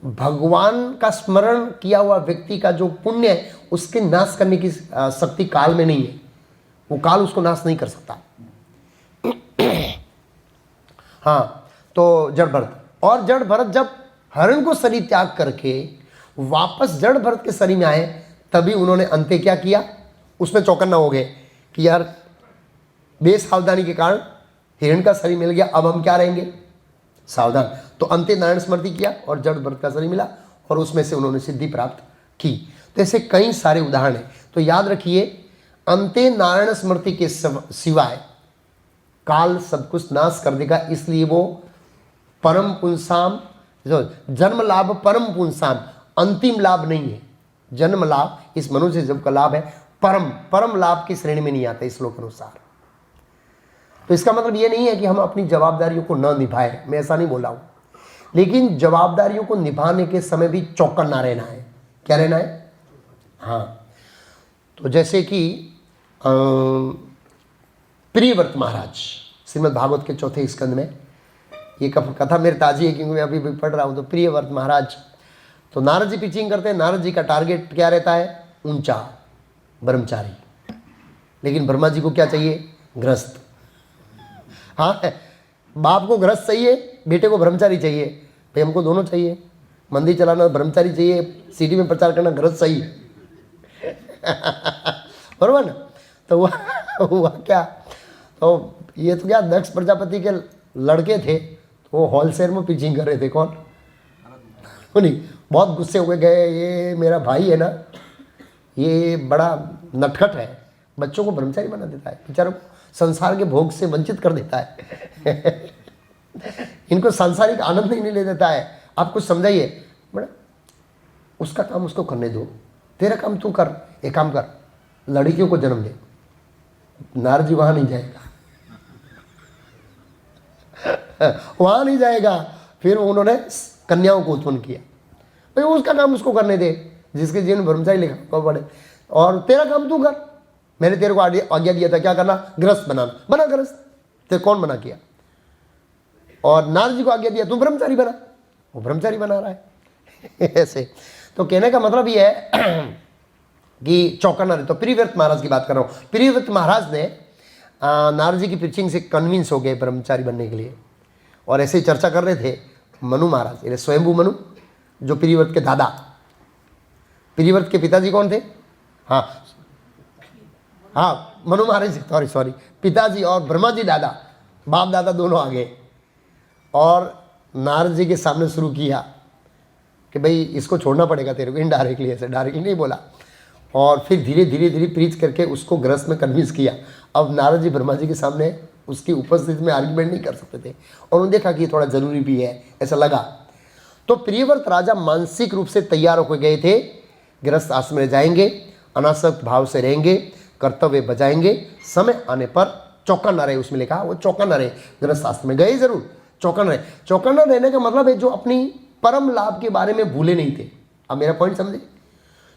S1: भगवान का स्मरण किया हुआ व्यक्ति का जो पुण्य है उसके नाश करने की शक्ति काल में नहीं है, वो काल उसको नाश नहीं कर सकता। हाँ, तो जड़ भरत, और जड़ भरत जब हरण को शरीर त्याग करके वापस जड़ भरत के शरीर में आए, तभी उन्होंने अंत्य क्या किया? उसमें चौकन्ना हो गए कि यार बेसावधानी के कारण हिरण का शरीर मिल गया, अब हम क्या रहेंगे? सावधान। तो अंत्य नारायण स्मृति किया और जड़ भरत का शरीर मिला और उसमें से उन्होंने सिद्धि प्राप्त की। तो ऐसे कई सारे उदाहरण हैं। तो याद रखिए, अंत्य नारायण स्मृति के सिवाय काल सब कुछ नाश कर देगा, इसलिए वो परम पुंसाम, जन्म लाभ परम पुंसाम, अंतिम लाभ नहीं है। जन्म लाभ इस मनुष्य जब का लाभ है, परम लाभ की श्रेणी में नहीं आता इस श्लोक अनुसार। तो इसका मतलब ये नहीं है कि हम अपनी जवाबदारियों को न निभाएं, मैं ऐसा नहीं बोल रहा हूं, लेकिन जवाबदारियों को निभाने के समय भी चौकन्ना रहना है। क्या रहना है? हाँ, तो जैसे कि प्रियव्रत महाराज श्रीमद् भागवत के चौथे स्कंद में ये कथा मेरे ताजी है क्योंकि मैं अभी भी पढ़ रहा हूँ। तो प्रियव्रत महाराज, तो नारद जी पिचिंग करते हैं। नारद जी का टारगेट क्या रहता है? ऊंचा ब्रह्मचारी। लेकिन ब्रह्मा जी को क्या चाहिए? गृहस्थ। हाँ, बाप को गृहस्थ चाहिए, बेटे को ब्रह्मचारी चाहिए। भाई हमको दोनों चाहिए, मंदिर चलाना ब्रह्मचारी चाहिए, सिटी में प्रचार करना गृहस्थ चाहिए। बरोबर ना? तो हुआ क्या, तो ये तो क्या दक्ष प्रजापति के लड़के थे, तो वो होलसेल में पिचिंग कर रहे थे। कौन? नहीं, बहुत गुस्से हुए गए, ये मेरा भाई है ना, ये बड़ा नटखट है, बच्चों को ब्रह्मचारी बना देता है, बेचारों को संसार के भोग से वंचित कर देता है। इनको सांसारिक आनंद नहीं ले देता है। आप कुछ समझाइए, बड़ा उसका काम उसको करने दो, तेरा काम तू कर। एक काम कर, लड़कियों को जन्म दे। नारद जी वहां नहीं जाएगा, वहां नहीं जाएगा। फिर उन्होंने कन्याओं को उत्पन्न किया। भाई उसका काम उसको करने दे, जिसके जीवन ब्रह्मचारी लिखा पड़े, और तेरा काम तू कर। मैंने तेरे को आज्ञा दिया था क्या करना? गृहस्थ बनाना, बना गृहस्थ। तेरे कौन बना किया? और नारद जी को आज्ञा दिया तू ब्रह्मचारी बना, वो ब्रह्मचारी बना रहा है। ऐसे तो कहने का मतलब ये है कि चौकन्ना रहे। तो प्रियव्रत महाराज की बात कर रहा हूँ। प्रियव्रत महाराज ने नारद जी की प्रीचिंग से कन्विंस हो गए ब्रह्मचारी बनने के लिए, और ऐसे ही चर्चा कर रहे थे। मनु महाराज, ये स्वयंभू मनु, जो प्रियव्रत के दादा, प्रियव्रत के पिताजी कौन थे? हाँ, मनु महाराज, सॉरी, पिताजी और ब्रह्मा जी दादा, बाप दादा दोनों आ गए, और नारद जी के सामने शुरू किया कि भाई इसको छोड़ना पड़ेगा तेरे को, इनडायरेक्टली, ऐसे डायरेक्टली नहीं बोला। और फिर धीरे धीरे धीरे प्रीच करके उसको गृहस्थ में कन्विंस किया। अब नारद जी ब्रह्मा जी के सामने उसकी उपस्थिति में आर्ग्यूमेंट नहीं कर सकते थे, और उन्होंने देखा कि ये थोड़ा जरूरी भी है, ऐसा लगा। तो प्रियव्रत राजा मानसिक रूप से तैयार होकर गए थे। गृहस्थ आश्रम में जाएंगे, अनासक्त भाव से रहेंगे, कर्तव्य बजाएंगे, समय आने पर चौकन्ना रहे। उसमें लिखा वो चौकन्ना रहे। गृहस्थ आश्रम में गए जरूर, चौकन्ना रहे। चौकन्ना रहने का मतलब है जो अपनी परम लाभ के बारे में भूले नहीं थे। अब मेरा पॉइंट समझे,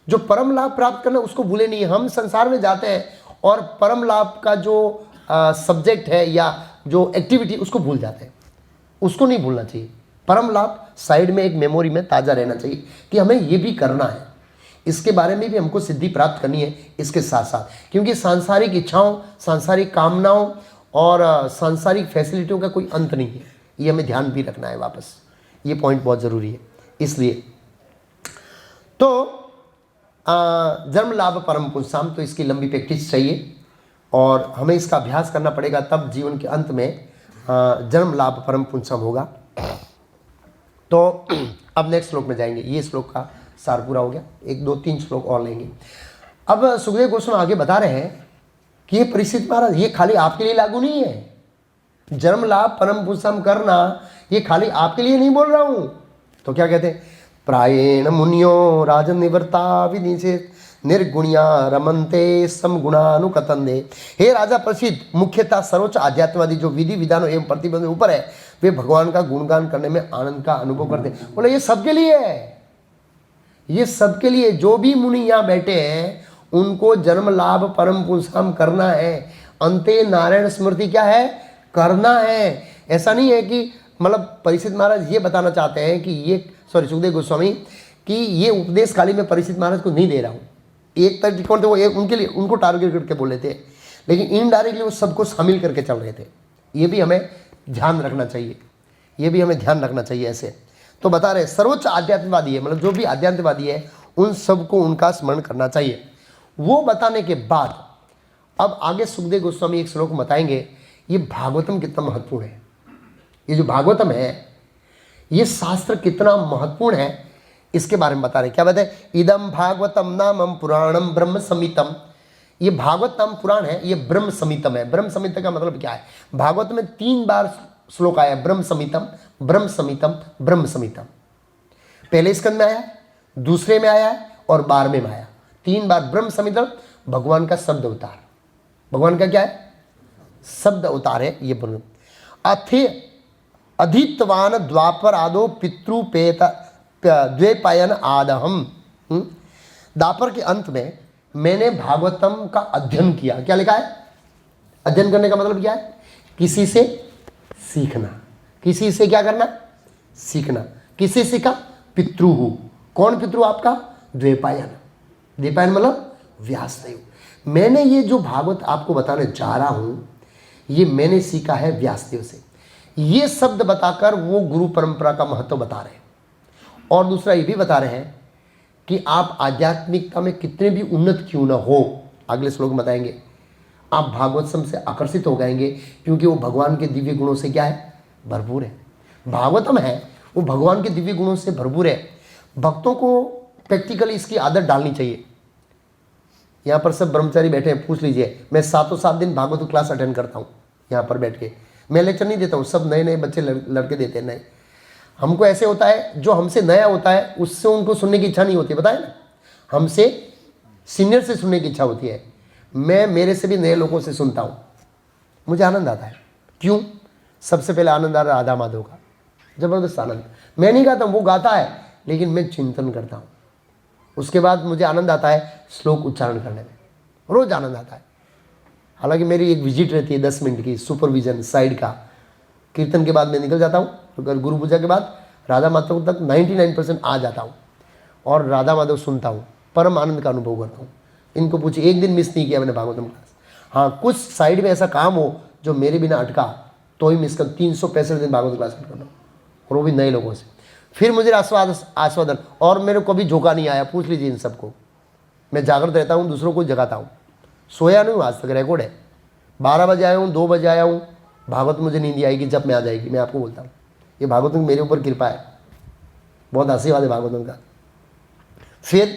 S1: जो परम लाभ प्राप्त करना उसको भूले नहीं। हम संसार में जाते हैं और परम लाभ का जो सब्जेक्ट है या जो एक्टिविटी, उसको भूल जाते हैं। उसको नहीं भूलना चाहिए। परम लाभ साइड में एक मेमोरी में ताज़ा रहना चाहिए कि हमें ये भी करना है, इसके बारे में भी हमको सिद्धि प्राप्त करनी है इसके साथ साथ। क्योंकि सांसारिक इच्छाओं, सांसारिक कामनाओं और सांसारिक फैसिलिटियों का कोई अंत नहीं है, ये हमें ध्यान भी रखना है। वापस ये पॉइंट बहुत ज़रूरी है। इसलिए तो जन्म लाभ परम पुंसाम, तो इसकी लंबी प्रैक्टिस चाहिए और हमें इसका अभ्यास करना पड़ेगा, तब जीवन के अंत में जन्म लाभ परम पुंसाम होगा। तो अब नेक्स्ट श्लोक में जाएंगे। ये श्लोक का सार पूरा हो गया, 1 2 3 श्लोक और लेंगे। अब सुखदेव गोस्वामी आगे बता रहे हैं कि ये परीक्षित महाराज, ये खाली आपके लिए लागू नहीं है। जन्म लाभ परम पुंसाम करना ये खाली आपके लिए नहीं बोल रहा हूं। तो क्या कहते हैं? प्रायेण मुनियो राजन निवर्ता विनिषेध निर्गुणिया रमनते समगुणानुकतंदे। हे राजा प्रसिद्ध, मुख्यतः सर्वोच्च आध्यात्मवादी जो विधि विधानों एवं प्रतिबंध ऊपर है, वे भगवान का गुणगान करने में आनंद का अनुभव करते। बोले ये सबके लिए है, ये सबके लिए। जो भी मुनि यहाँ बैठे हैं उनको जन्म लाभ परम पुंसाम करना है। अंते नारायण स्मृति क्या है? करना है। ऐसा नहीं है कि मतलब परीक्षित महाराज ये बताना चाहते हैं कि ये, सॉरी सुखदेव गोस्वामी, कि ये उपदेश खाली मैं परीक्षित महाराज को नहीं दे रहा हूँ। एक तरह कौन थे वो, एक उनके लिए, उनको टारगेट करके बोले थे, लेकिन इनडायरेक्टली वो सबको शामिल करके चल रहे थे। ये भी हमें ध्यान रखना चाहिए, ये भी हमें ध्यान रखना चाहिए। ऐसे तो बता रहे सर्वोच्च आध्यात्मवादी है, मतलब जो भी आध्यात्मवादी है उन सबको उनका स्मरण करना चाहिए। वो बताने के बाद अब आगे सुखदेव गोस्वामी एक श्लोक बताएंगे। ये भागवतम कितना महत्वपूर्ण है, ये जो भागवतम है ये शास्त्र कितना महत्वपूर्ण है, इसके बारे में बता रहे। क्या बताए? इदम भागवतम नामम पुराणम ब्रह्म संहितम। ये भागवत नाम पुराण है, ये ब्रह्म संहितम है। ब्रह्म संहिता का मतलब क्या है? भागवत में 3 बार श्लोक आया, ब्रह्म संहितम, ब्रह्म संहितम, ब्रह्म संहितम। पहले स्कंद में आया, दूसरे में आया और 12वें में आया। 3 बार ब्रह्म संहितम। भगवान का शब्द अवतार, भगवान का क्या है? शब्द अवतार है ये ब्रह्म। अथे अधित्वान द्वापर आदो पितृपेत द्वैपायन आदहम। द्वापर के अंत में मैंने भागवतम का अध्ययन किया। क्या लिखा है? अध्ययन करने का मतलब क्या है? किसी से सीखना। किसी से क्या करना? सीखना। किसे सीखा? पितृहु। कौन पितृ आपका? द्वैपायन। द्वैपायन मतलब व्यासदेव। मैंने ये जो भागवत आपको बताने जा रहा हूं, ये मैंने सीखा है व्यासदेव से। ये शब्द बताकर वो गुरु परंपरा का महत्व बता रहे हैं। और दूसरा ये भी बता रहे हैं कि आप आध्यात्मिकता में कितने भी उन्नत क्यों ना हो, अगले श्लोक में बताएंगे, आप भागवतम से आकर्षित हो जाएंगे, क्योंकि वो भगवान के दिव्य गुणों से क्या है? भरपूर है। भागवतम है वो भगवान के दिव्य गुणों से भरपूर है। भक्तों को प्रैक्टिकली इसकी आदत डालनी चाहिए। यहाँ पर सब ब्रह्मचारी बैठे हैं, पूछ लीजिए। मैं 7 दिन भागवत क्लास अटेंड करता हूँ यहाँ पर बैठ के। मैं लेक्चर नहीं देता हूँ, सब नए नए बच्चे लड़के देते हैं। नए हमको ऐसे होता है, जो हमसे नया होता है उससे उनको सुनने की इच्छा नहीं होती, बताए ना। हमसे सीनियर से सुनने की इच्छा होती है। मैं मेरे से भी नए लोगों से सुनता हूँ, मुझे आनंद आता है। क्यों? सबसे पहले आनंद आ रहा राधा माधव का, जबरदस्त आनंद। मैं नहीं गाता हूँ, वो गाता है, लेकिन मैं चिंतन करता हूँ। उसके बाद मुझे आनंद आता है श्लोक उच्चारण करने में, रोज आनंद आता है। हालांकि मेरी एक विजिट रहती है 10 मिनट की, सुपरविजन साइड का। कीर्तन के बाद मैं निकल जाता हूँ, तो गुरु पूजा के बाद राधा माधव तक 99% आ जाता हूँ और राधा माधव सुनता हूँ, परम आनंद का अनुभव करता हूँ। इनको पूछिए, एक दिन मिस नहीं किया मैंने भागवतम क्लास। हाँ, कुछ साइड में ऐसा काम हो जो मेरे बिना अटका तो ही मिस कर 365 दिन भागवत क्लास करता हूँ, और वो भी नए लोगों से। फिर मुझे आस्वादन, और मेरे को कभी झोंका नहीं आया। पूछ लीजिए इन सबको। मैं जागृत रहता हूँ, दूसरों को जगाता हूँ, सोया नहीं हूँ आज तक, रिकॉर्ड है। 12 बजे आया हूँ, 2 बजे आया हूँ, भागवत मुझे नींद आएगी जब मैं आ जाएगी। मैं आपको बोलता हूँ, ये भागवत मेरे ऊपर कृपा है, बहुत आशीर्वाद है भागवतम का। फिर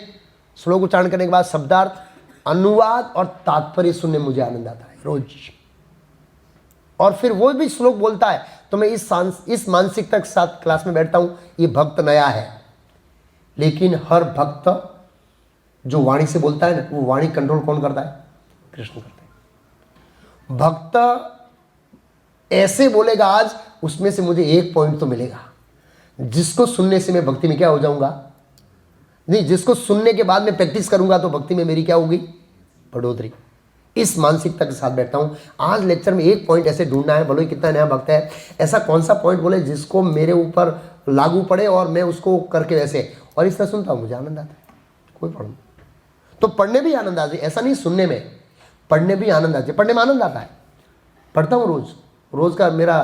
S1: श्लोक उच्चारण करने के बाद शब्दार्थ, अनुवाद और तात्पर्य सुनने मुझे आनंद आता है रोज। और फिर वो भी श्लोक बोलता है तो मैं इस मानसिकता के साथ क्लास में बैठता हूँ। ये भक्त नया है, लेकिन हर भक्त जो वाणी से बोलता है ना, वो वाणी कंट्रोल कौन करता है? कृष्ण करता है। भक्त ऐसे बोलेगा आज, उसमें से मुझे 1 पॉइंट तो मिलेगा, जिसको सुनने से मैं भक्ति में क्या हो जाऊंगा? नहीं, जिसको सुनने के बाद मैं प्रैक्टिस करूंगा तो भक्ति में मेरी क्या होगी? बढ़ोतरी। इस मानसिकता के साथ बैठता हूं। आज लेक्चर में 1 पॉइंट ऐसे ढूंढना है, बोलो कितना नया भक्त है, ऐसा कौन सा पॉइंट बोले जिसको मेरे ऊपर लागू पड़े और मैं उसको करके वैसे, और इस तरह सुनता हूं, मुझे आनंद आता है। कोई प्रॉब्लम तो पढ़ने भी आनंद आ जाए, ऐसा नहीं सुनने में, पढ़ने भी आनंद आ जाए। पढ़ने में आनंद आता है, पढ़ता हूँ रोज का मेरा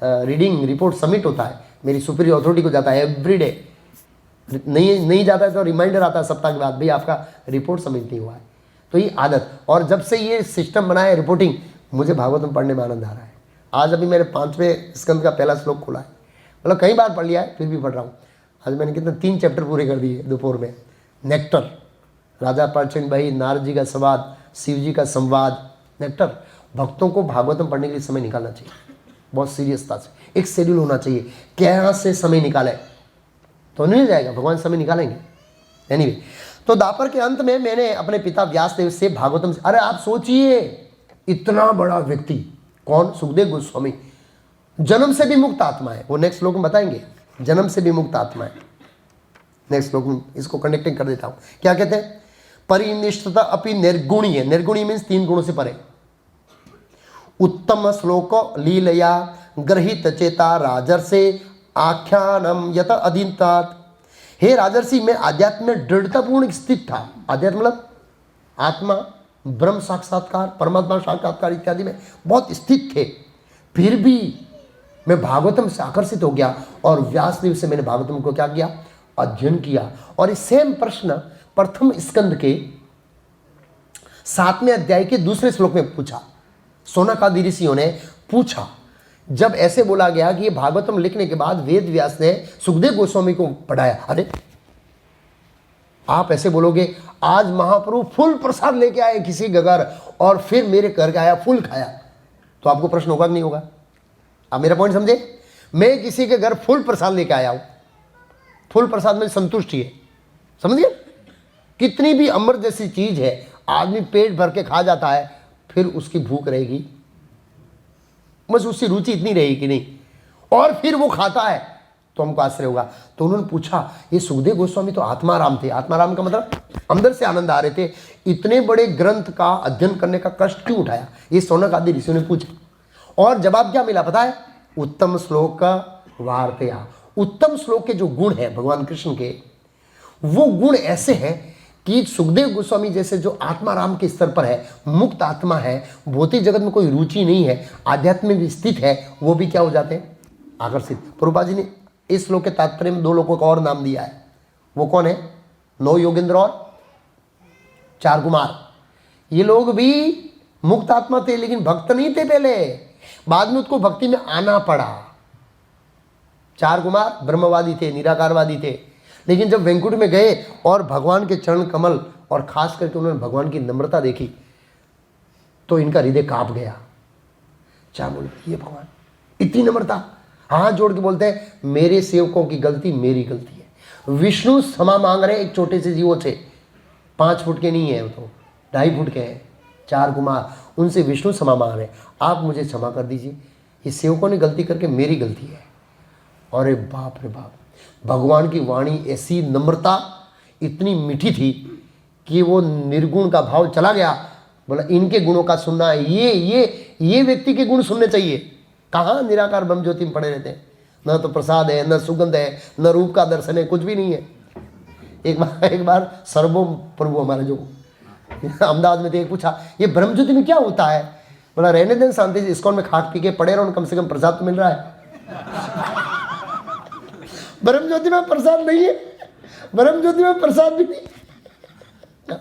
S1: रीडिंग रिपोर्ट सबमिट होता है, मेरी सुपीरियर अथॉरिटी को जाता है एवरीडे। नहीं जाता है तो रिमाइंडर आता है सप्ताह के बाद, भाई आपका रिपोर्ट सबमिट नहीं हुआ है। तो ये आदत, और जब से ये सिस्टम बना है रिपोर्टिंग, मुझे भागवतम पढ़ने में आनंद आ रहा है। आज अभी मैंने 5वें स्कंद का पहला श्लोक खोला है, मतलब कई बार पढ़ लिया है, फिर भी पढ़ रहा हूँ। आज मैंने कितने 3 चैप्टर पूरे कर दिए दोपहर में। नेक्टर, राजा प्रचंड भाई, नारद जी का संवाद, शिव जी का संवाद, नेक्टर। भक्तों को भागवतम पढ़ने के लिए समय निकालना चाहिए, बहुत सीरियसता से। एक शेड्यूल होना चाहिए, क्या से समय निकाले तो नहीं जाएगा, भगवान समय निकालेंगे। एनीवे, तो द्वापर के अंत में मैंने अपने पिता व्यासदेव से भागवतम से, अरे आप सोचिए, इतना बड़ा व्यक्ति, कौन? सुखदेव गोस्वामी, जन्म से भी मुक्त आत्मा है। वो नेक्स्ट श्लोक में बताएंगे, जन्म से भी मुक्त आत्मा है। नेक्स्ट श्लोक में इसको कनेक्टिंग कर देता हूं। क्या कहते हैं? परिनिष्ठता अपि निर्गुणी है। निर्गुणी मीन्स 3 गुणों से परे। उत्तम श्लोक लीलया ग्रहित चेता राजर्षे आख्यानम यत अधीनतात। हे राजर्षि, मैं आध्यात्म में दृढ़तापूर्ण स्थित था। आध्यात्म मतलब आत्मा, ब्रह्म साक्षात्कार, परमात्मा साक्षात्कार इत्यादि में बहुत स्थित थे। फिर भी मैं भागवतम से आकर्षित हो गया और व्यासदेव से मैंने भागवतम को क्या किया? अध्ययन किया। और ये सेम प्रश्न प्रथम स्कंद के 7वें अध्याय के 2 श्लोक में पूछा, सोनाकादि ऋषियों ने पूछा। जब ऐसे बोला गया कि ये भागवतम लिखने के बाद वेद व्यास ने सुखदेव गोस्वामी को पढ़ाया। अरे आप ऐसे बोलोगे, आज महाप्रभु फुल प्रसाद लेके आए किसी के घर और फिर मेरे घर के आया, फुल खाया, तो आपको प्रश्न होगा कि नहीं होगा? आप मेरा पॉइंट समझे? मैं किसी के घर फुल प्रसाद लेके आया हूं, फुल प्रसाद में संतुष्टि है, समझिए? कितनी भी अमृत जैसी चीज है, आदमी पेट भर के खा जाता है, फिर उसकी भूख रहेगी, बस उसकी रुचि इतनी रहेगी नहीं, और फिर वो खाता है तो हमको आश्चर्य होगा। तो उन्होंने पूछा, ये सुखदेव गोस्वामी तो आत्माराम थे, आत्माराम का मतलब अंदर से आनंद आ रहे थे, इतने बड़े ग्रंथ का अध्ययन करने का कष्ट क्यों उठाया? ये शौनक आदि ऋषियों ने पूछा और जवाब क्या मिला पता है? उत्तम श्लोक का वार्तया। उत्तम श्लोक के जो गुण है भगवान कृष्ण के, वो गुण ऐसे हैं कि सुखदेव गोस्वामी जैसे जो आत्माराम के स्तर पर है, मुक्त आत्मा है, भौतिक जगत में कोई रुचि नहीं है, आध्यात्म में स्थित है, वो भी क्या हो जाते हैं? आकर्षित। प्रभुपाद जी ने इस श्लोक के तात्पर्य में 2 लोगों का और नाम दिया है। वो कौन है? 9 योगेंद्र और 4 कुमार। ये लोग भी मुक्त आत्मा थे लेकिन भक्त नहीं थे पहले, बाद में उसको भक्ति में आना पड़ा। 4 कुमार ब्रह्मवादी थे, निराकारवादी थे, लेकिन जब वैकुंठ में गए और भगवान के चरण कमल और खास करके उन्होंने भगवान की नम्रता देखी तो इनका हृदय कांप गया। क्या बोल, ये भगवान इतनी नम्रता, हाथ जोड़ के बोलते हैं मेरे सेवकों की गलती मेरी गलती है। विष्णु क्षमा मांग रहे, एक छोटे से जीवों से, 5 फुट के नहीं है, वो तो 2.5 फुट के हैं। 4 कुमार, उनसे विष्णु क्षमा मांग रहे, आप मुझे क्षमा कर दीजिए, ये सेवकों ने गलती करके मेरी गलती है। अरे बाप रे बाप, भगवान की वाणी ऐसी नम्रता, इतनी मीठी थी कि वो निर्गुण का भाव चला गया। बोला इनके गुणों का सुनना है, ये व्यक्ति के गुण सुनने चाहिए। कहाँ निराकार ब्रह्म ज्योति में पड़े रहते हैं, न तो प्रसाद है, न सुगंध है, न रूप का दर्शन है, कुछ भी नहीं है। एक बार सर्वोम प्रभु हमारे जो अहमदाबाद में थे, एक पूछा ये ब्रह्म ज्योति में क्या होता है? बोला रहने दें शांति से, इस्कॉन में खाट पी के पड़े रहो, कम से कम प्रसाद तो मिल रहा है। ब्रह्म ज्योति में प्रसाद नहीं है, ब्रह्म ज्योति में प्रसाद भी नहीं,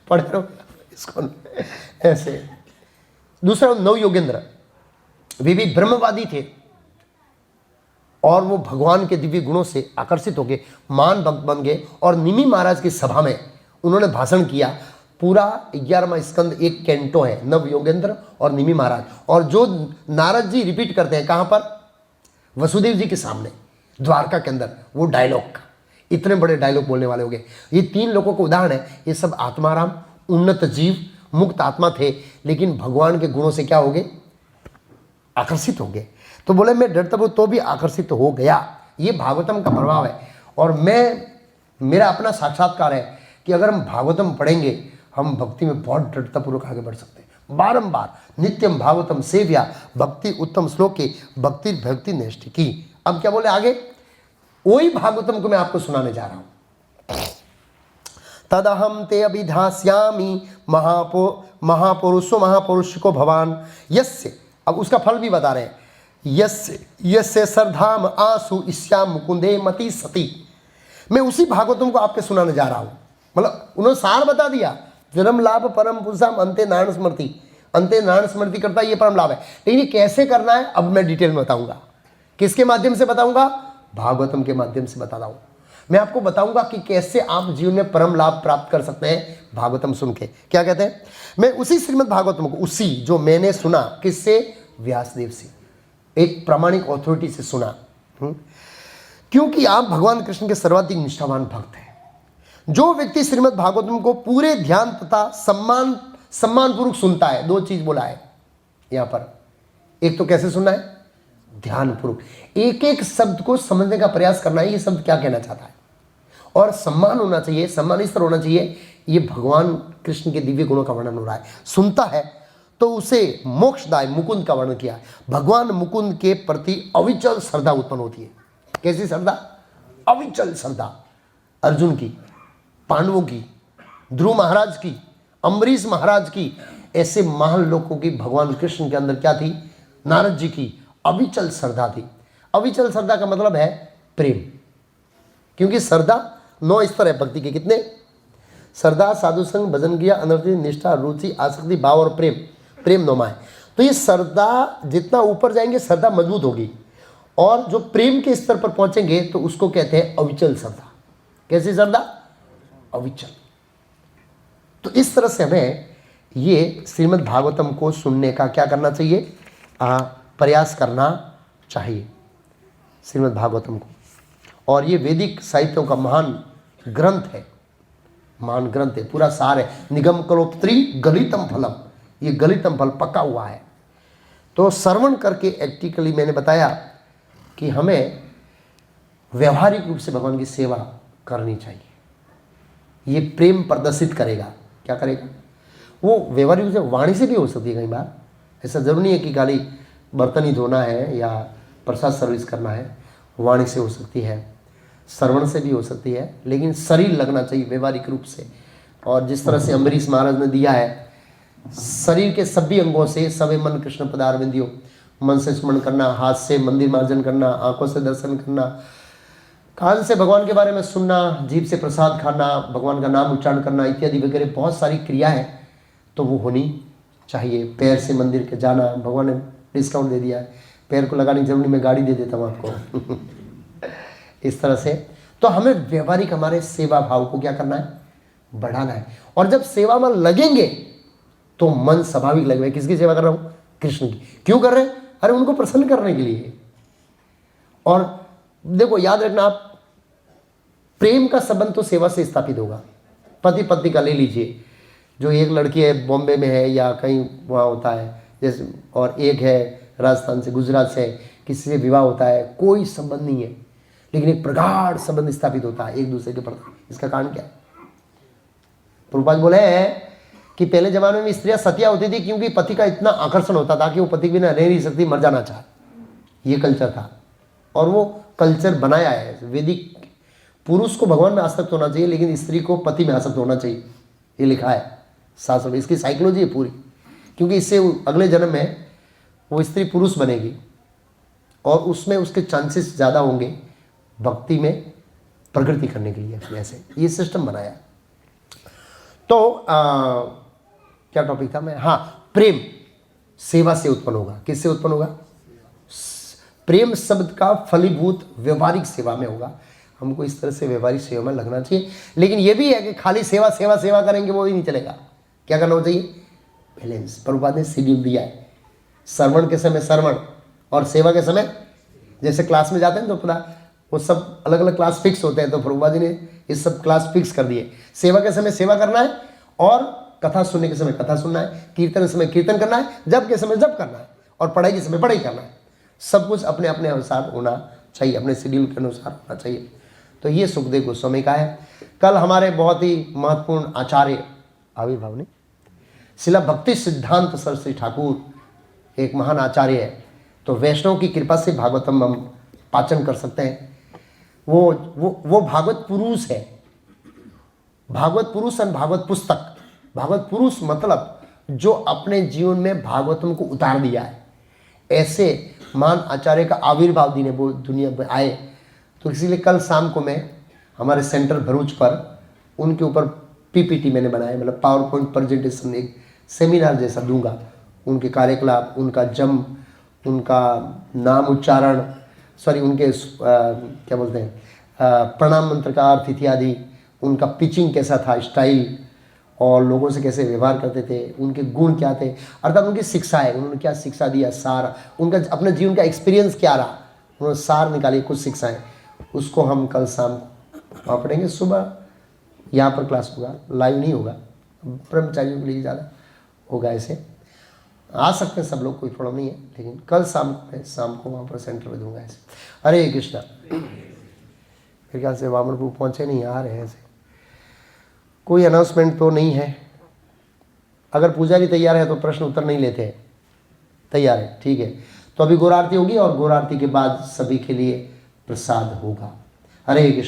S1: पढ़े रहो इस्कॉन ऐसे। दूसरा 9 योगेंद्र, वे भी ब्रह्मवादी थे और वो भगवान के दिव्य गुणों से आकर्षित होकर मान भक्त बन गए और निमि महाराज की सभा में उन्होंने भाषण किया। पूरा 11वां स्कंद एक कैंटो है, नव योगेंद्र और निमि महाराज, और जो नारद जी रिपीट करते हैं कहाँ पर? वसुदेव जी के सामने, द्वारका के अंदर, वो डायलॉग का इतने बड़े डायलॉग बोलने वाले हो गए। ये 3 लोगों को उदाहरण है। ये सब आत्माराम, उन्नत जीव, मुक्त आत्मा थे, लेकिन भगवान के गुणों से क्या हो गए? आकर्षित हो गए। तो बोले मैं डरता हूँ तो भी आकर्षित हो गया। ये भागवतम का प्रभाव है। और मेरा अपना साक्षात्कार है कि अगर हम भागवतम पढ़ेंगे हम भक्ति में बहुत दृढ़तापूर्वक आगे बढ़ सकते हैं। बारंबार नित्यम भागवतम सेव्या भक्ति उत्तम श्लोके भक्ति भक्ति निष्ठि की। अब क्या बोले आगे? वही भागवतम को मैं आपको सुनाने जा रहा हूं। तदहम ते अभिधास्यामि महापुरुष को भवान यस्य, अब उसका फल भी बता रहे हैं, यस्य श्रद्धाम आंसु इस्याम मुकुंदे मति सती। मैं उसी भागवतम को आपके सुनाने जा रहा हूं। मतलब उन्होंने सार बता दिया, जन्म लाभ परम पुरुषाम अंते नारायण स्मृति, अंते नारायण स्मृति करता ये परम लाभ है। लेकिन ये कैसे करना है अब मैं डिटेल में बताऊंगा। किसके माध्यम से बताऊंगा? भागवतम के माध्यम से बताता हूं। मैं आपको बताऊंगा कि कैसे आप जीवन में परम लाभ प्राप्त कर सकते हैं भागवतम सुन के। क्या कहते हैं? मैं उसी श्रीमद् भागवतम को, उसी जो मैंने सुना, किससे? व्यासदेव से, एक प्रामाणिक अथॉरिटी से सुना। क्योंकि आप भगवान कृष्ण के सर्वाधिक निष्ठावान भक्त हैं। जो व्यक्ति श्रीमद् भागवतम को पूरे ध्यान तथा सम्मानपूर्वक सुनता है, 2 चीज बोला है यहां पर। एक तो कैसे सुनना है? ध्यानपूर्वक, एक एक शब्द को समझने का प्रयास करना है, ये शब्द क्या कहना चाहता है, और सम्मान होना चाहिए, सम्मान इस तरह होना चाहिए, ये भगवान कृष्ण के दिव्य गुणों का वर्णन हो रहा है। सुनता है तो उसे मोक्षदाय मुकुंद का वर्णन किया है। भगवान मुकुंद के प्रति अविचल श्रद्धा उत्पन्न होती है। कैसी श्रद्धा? अविचल श्रद्धा। अर्जुन की, पांडवों की, ध्रुव महाराज की, अम्बरीश महाराज की, ऐसे महान लोगों की भगवान कृष्ण के अंदर क्या थी? नारद जी की अविचल श्रद्धा थी। अविचल श्रद्धा का मतलब है प्रेम, क्योंकि श्रद्धा 9 स्तर है भक्ति के। कितने? श्रद्धा, साधु संग, भजन किया, अनर्थ, निष्ठा, रुचि, आसक्ति, भाव और प्रेम। प्रेम 9 है। तो ये श्रद्धा जितना ऊपर जाएंगे श्रद्धा मजबूत होगी, और जो प्रेम के स्तर पर पहुंचेंगे तो उसको कहते हैं अविचल श्रद्धा। कैसी श्रद्धा? अविचल। तो इस तरह से हमें ये श्रीमद् भागवतम को सुनने का क्या करना चाहिए? प्रयास करना चाहिए श्रीमद् भागवतम को। और ये वैदिक साहित्यों का महान ग्रंथ है, महान ग्रंथ है, पूरा सार है। निगम कल्पोत्री गलितम फलम, ये गलितम फल पका हुआ है। तो श्रवण करके एक्टिकली मैंने बताया कि हमें व्यवहारिक रूप से भगवान की सेवा करनी चाहिए। ये प्रेम प्रदर्शित करेगा। क्या करेगा? वो व्यवहारिक रूप से वाणी से भी हो सकती है कई बार। ऐसा जरूरी नहीं है कि खाली बर्तन ही धोना है या प्रसाद सर्विस करना है। वाणी से हो सकती है, श्रवण से भी हो सकती है, लेकिन शरीर लगना चाहिए व्यवहारिक रूप से। और जिस तरह से अम्बरीश महाराज ने दिया है, शरीर के सभी अंगों से सवे मन कृष्ण पदारविंदियो, मन से स्मरण करना, हाथ से मंदिर मार्जन करना, आंखों से दर्शन करना, कान से भगवान के बारे में सुनना, जीभ से प्रसाद खाना, भगवान का नाम उच्चारण करना इत्यादि वगैरह बहुत सारी क्रिया है, तो वो होनी चाहिए। पैर से मंदिर के जाना, भगवान ने डिस्काउंट दे दिया है, पैर को लगाने की जरूरत नहीं, मैं गाड़ी दे देता हूँ आपको। इस तरह से तो हमें व्यवहारिक हमारे सेवा भाव को क्या करना है? बढ़ाना है। और जब सेवा में लगेंगे तो मन स्वाभाविक लगेगा। किसकी सेवा कर रहा हूँ? कृष्ण की। क्यों कर रहे हैं? अरे उनको प्रसन्न करने के लिए। और देखो याद रखना, आप प्रेम का संबंध तो सेवा से स्थापित होगा। पति पत्नी का ले लीजिए, जो एक लड़की है बॉम्बे में है या कहीं वहाँ होता है जैसे, और एक है राजस्थान से, गुजरात से, किसी से विवाह होता है, कोई संबंध नहीं है, लेकिन एक प्रगाढ़ संबंध स्थापित होता है एक दूसरे के प्रति। इसका कारण क्या है? प्रभुपाद बोले हैं कि पहले जमाने में स्त्रियां सतिया होती थी क्योंकि पति का इतना आकर्षण होता था कि वो पति के बिना रह नहीं सकती, मर जाना चाहे। ये कल्चर था और वो कल्चर बनाया है वैदिक। पुरुष को भगवान में आसक्त होना चाहिए, लेकिन स्त्री को पति में आसक्त होना चाहिए, ये लिखा है शास्त्र में। इसकी साइकोलॉजी है पूरी, क्योंकि इससे अगले जन्म में वो स्त्री पुरुष बनेगी और उसमें उसके चांसेस ज़्यादा होंगे भक्ति में प्रगति करने के लिए। ऐसे ये सिस्टम बनाया। तो क्या टॉपिक था मैं? हाँ, प्रेम सेवा से उत्पन्न होगा। किससे उत्पन्न होगा? प्रेम शब्द का फलीभूत व्यवहारिक सेवा में होगा। हमको इस तरह से व्यवहारिक सेवा में लगना चाहिए। लेकिन ये भी है कि खाली सेवा सेवा सेवा करेंगे वो ही नहीं चलेगा। क्या करना चाहिए? बैलेंस। प्रभुपाद ने शेड्यूल दिया है। श्रवण के समय श्रवण और सेवा के समय, जैसे क्लास में जाते हैं तो पता वो सब अलग अलग क्लास फिक्स होते हैं, तो प्रभुपाद जी ने ये सब क्लास फिक्स कर दिए। सेवा के समय सेवा करना है और कथा सुनने के समय कथा सुनना है, कीर्तन के समय कीर्तन करना है, जप के समय जप करना है और पढ़ाई के समय पढ़ाई करना है। सब कुछ अपने अपने अनुसार होना चाहिए, अपने शेड्यूल के अनुसार होना चाहिए। तो ये सुखदेव गोस्वामी का है। कल हमारे बहुत ही महत्वपूर्ण आचार्य आविर्भाव ने शिला भक्ति सिद्धांत सरस्वती ठाकुर एक महान आचार्य है, तो वैष्णव की कृपा से भागवतम हम पाचन कर सकते हैं। वो भागवत पुरुष है। भागवत पुरुष और भागवत पुस्तक। भागवत पुरुष मतलब जो अपने जीवन में भागवतम को उतार दिया है। ऐसे महान आचार्य का आविर्भाव दिन वो दुनिया में आए, तो इसीलिए कल शाम को मैं हमारे सेंटर भरूच पर उनके ऊपर पीपीटी मैंने बनाया, मतलब पावर पॉइंट प्रेजेंटेशन, एक सेमिनार जैसा दूंगा। उनके कार्यकलाप, उनका जन्म, उनका नाम उच्चारण, उनके क्या बोलते हैं प्रणाम मंत्र का अर्थ इत्यादि, उनका पिचिंग कैसा था, स्टाइल, और लोगों से कैसे व्यवहार करते थे, उनके गुण क्या थे, अर्थात उनकी शिक्षाएं, उन्होंने क्या शिक्षा दिया, सार उनका अपने जीवन का एक्सपीरियंस क्या रहा, उन्होंने सार निकाली कुछ शिक्षाएं। उसको हम कल शाम को पढ़ेंगे। सुबह यहाँ पर क्लास होगा, लाइव नहीं होगा, ब्रह्मचारियों के लिए ज़्यादा होगा। ऐसे आ सकते हैं सब लोग, कोई प्रॉब्लम नहीं है, लेकिन कल शाम को मैं शाम को वहाँ पर सेंटर में दूंगा। ऐसे हरे कृष्णा। मेरे ख्याल से वामन प्रभु पहुँचे नहीं, आ रहे हैं। ऐसे कोई अनाउंसमेंट तो नहीं है। अगर पुजारी तैयार है तो प्रश्न उत्तर नहीं लेते हैं। तैयार है, ठीक है। तो अभी गौर आरती होगी और गौर आरती के बाद सभी के लिए प्रसाद होगा। हरे कृष्ण।